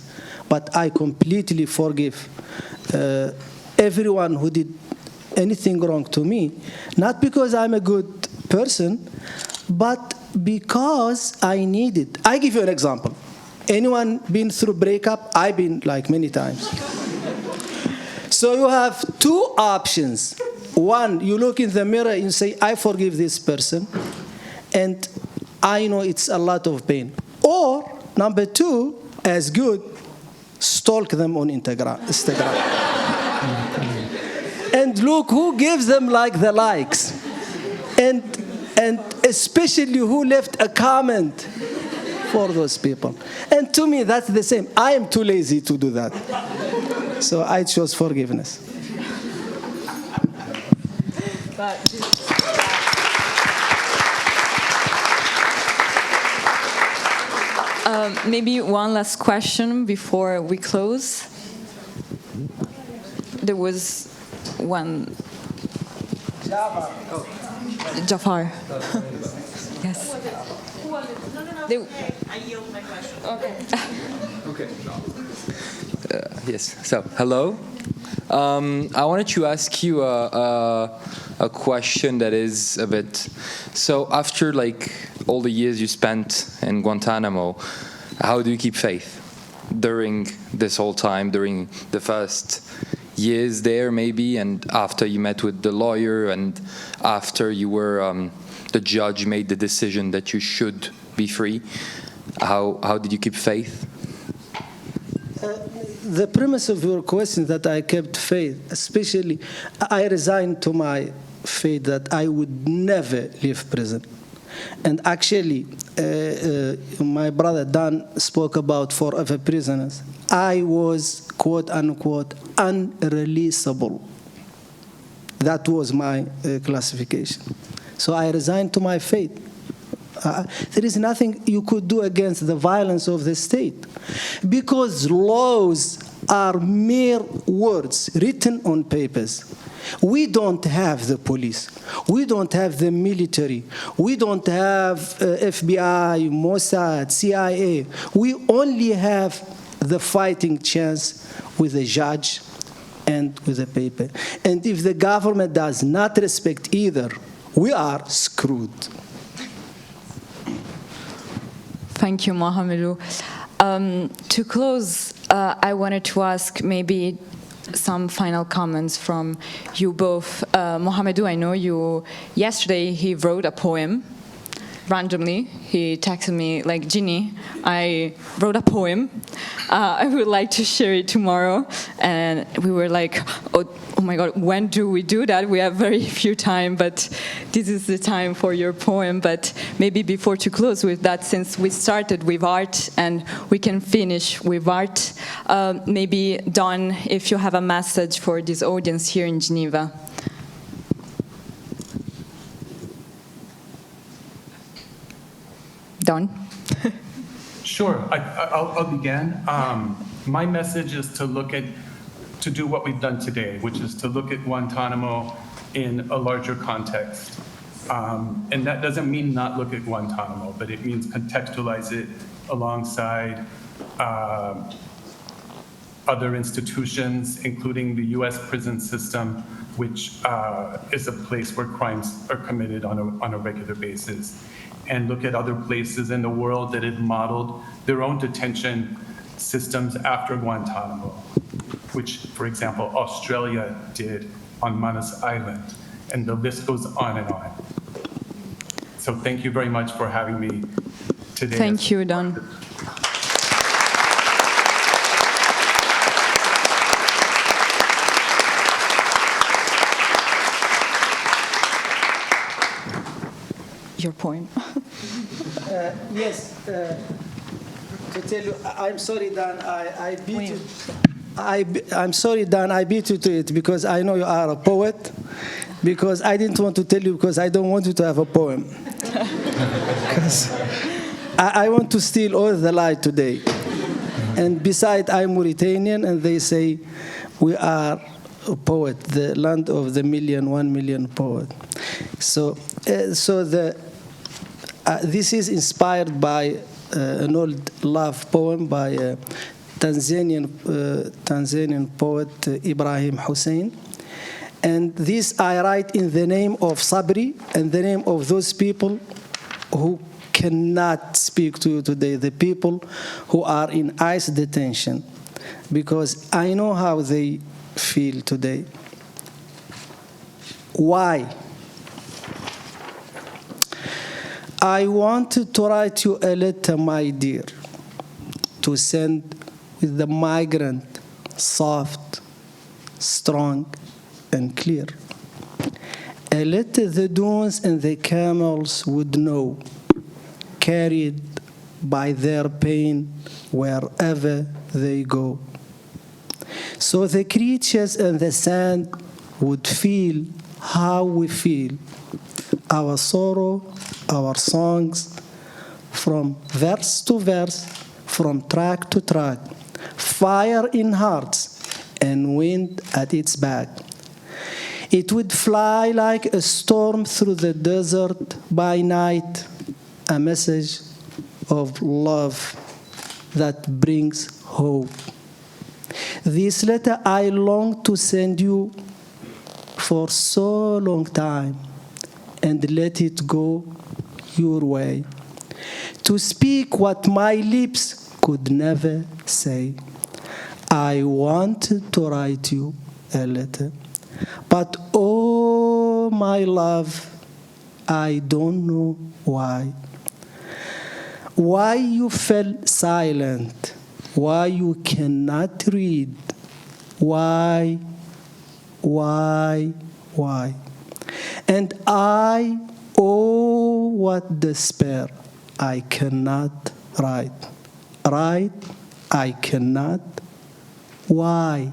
But I completely forgive everyone who did anything wrong to me, not because I'm a good person, but because I need it. I give you an example. Anyone been through breakup? I've been, like, many times. So you have 2 options. One, you look in the mirror and say, I forgive this person, and I know it's a lot of pain. Or, number 2, as good, stalk them on Instagram. And look who gives them, like, the likes. And especially who left a comment for those people. And to me, that's the same. I am too lazy to do that. So I chose forgiveness.
Maybe one last question before we close. There was one. Jafar. Yes.
I yield my question.
Okay.
Okay. Yes. So, hello. I wanted to ask you a question that is a bit. So, after like all the years you spent in Guantánamo, how do you keep faith during this whole time, during the first years there, maybe, and after you met with the lawyer, and after you were the judge made the decision that you should be free? How did you keep faith?
The premise of your question that I kept faith, especially I resigned to my faith that I would never leave prison. And actually, my brother Dan spoke about forever prisoners. I was, quote unquote, unreleasable. That was my classification. So I resigned to my fate. There is nothing you could do against the violence of the state, because laws are mere words written on papers. We don't have the police. We don't have the military. We don't have FBI, Mossad, CIA. We only have the fighting chance with a judge and with a paper. And if the government does not respect either, we are screwed.
Thank you, Mohamedou. To close, I wanted to ask maybe some final comments from you both. Mohamedou, I know you, yesterday he wrote a poem randomly. He texted me like, Ginny, I wrote a poem. I would like to share it tomorrow. And we were like, oh my God, when do we do that? We have very few time, but this is the time for your poem. But maybe before to close with that, since we started with art and we can finish with art, maybe Don, if you have a message for this audience here in Geneva. Don?
Sure, I'll begin. My message is to do what we've done today, which is to look at Guantánamo in a larger context. And that doesn't mean not look at Guantánamo, but it means contextualize it alongside other institutions, including the US prison system, which is a place where crimes are committed on a regular basis. And look at other places in the world that have modeled their own detention systems after Guantánamo, which, for example, Australia did on Manus Island, and the list goes on and on. So thank you very much for having me today.
Thank you, Don. Your poem.
Yes, to tell you, I'm sorry, Dan, I beat you. I'm sorry, Dan, I beat you to it because I know you are a poet, because I didn't want to tell you because I don't want you to have a poem. Because I want to steal all the light today. And besides, I'm Mauritanian, and they say we are a poet, the land of the 1 million poet. So this is inspired by an old love poem by a Tanzanian poet Ibrahim Hussein. And this I write in the name of Sabri and the name of those people who cannot speak to you today, the people who are in ICE detention, because I know how they feel today. Why? I wanted to write you a letter, my dear, to send with the migrant, soft, strong, and clear. A letter the dunes and the camels would know, carried by their pain wherever they go. So the creatures and the sand would feel how we feel, our sorrow, our songs, from verse to verse, from track to track, fire in hearts and wind at its back. It would fly like a storm through the desert by night, a message of love that brings hope. This letter I long to send you for so long time and let it go your way. To speak what my lips could never say. I want to write you a letter, but oh my love, I don't know why. Why you fell silent? Why you cannot read? Why? And I, oh, what despair, I cannot write. Write, I cannot. Why?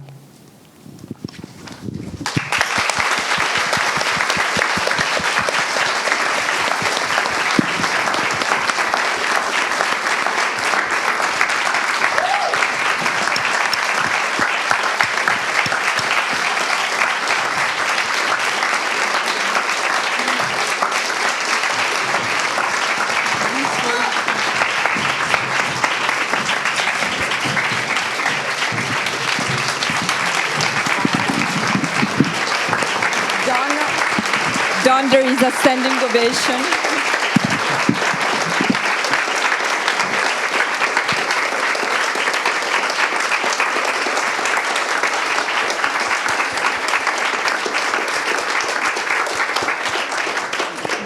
Don, there is a standing ovation.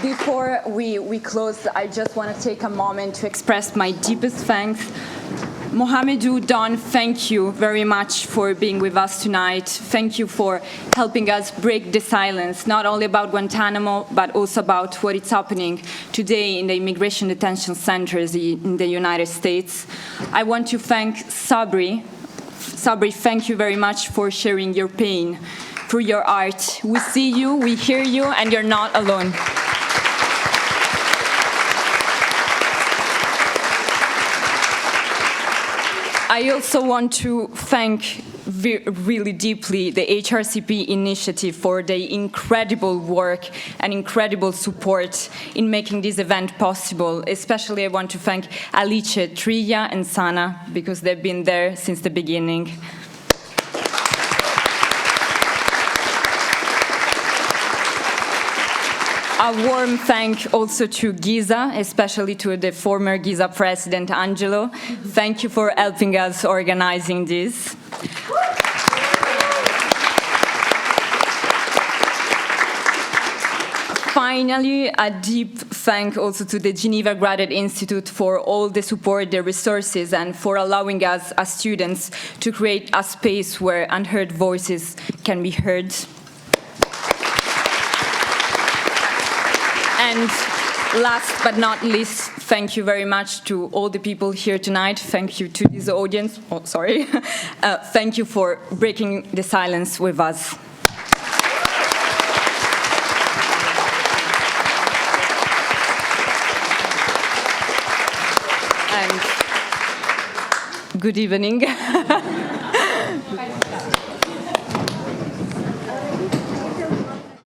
Before we close, I just want to take a moment to express my deepest thanks. Mohamedou, Don, thank you very much for being with us tonight. Thank you for helping us break the silence, not only about Guantánamo, but also about what is happening today in the immigration detention centers in the United States. I want to thank Sabri. Sabri, thank you very much for sharing your pain through your art. We see you, we hear you, and you're not alone. I also want to thank really deeply the HRCP initiative for their incredible work and incredible support in making this event possible. Especially I want to thank Alice, Trilla, and Sana, because they've been there since the beginning. A warm thank also to GISA, especially to the former GISA president, Angelo. Thank you for helping us organizing this. Finally, a deep thank also to the Geneva Graduate Institute for all the support, the resources, and for allowing us as students to create a space where unheard voices can be heard. And last but not least, thank you very much to all the people here tonight. Thank you to this audience. Oh, sorry. Thank you for breaking the silence with us. And good evening.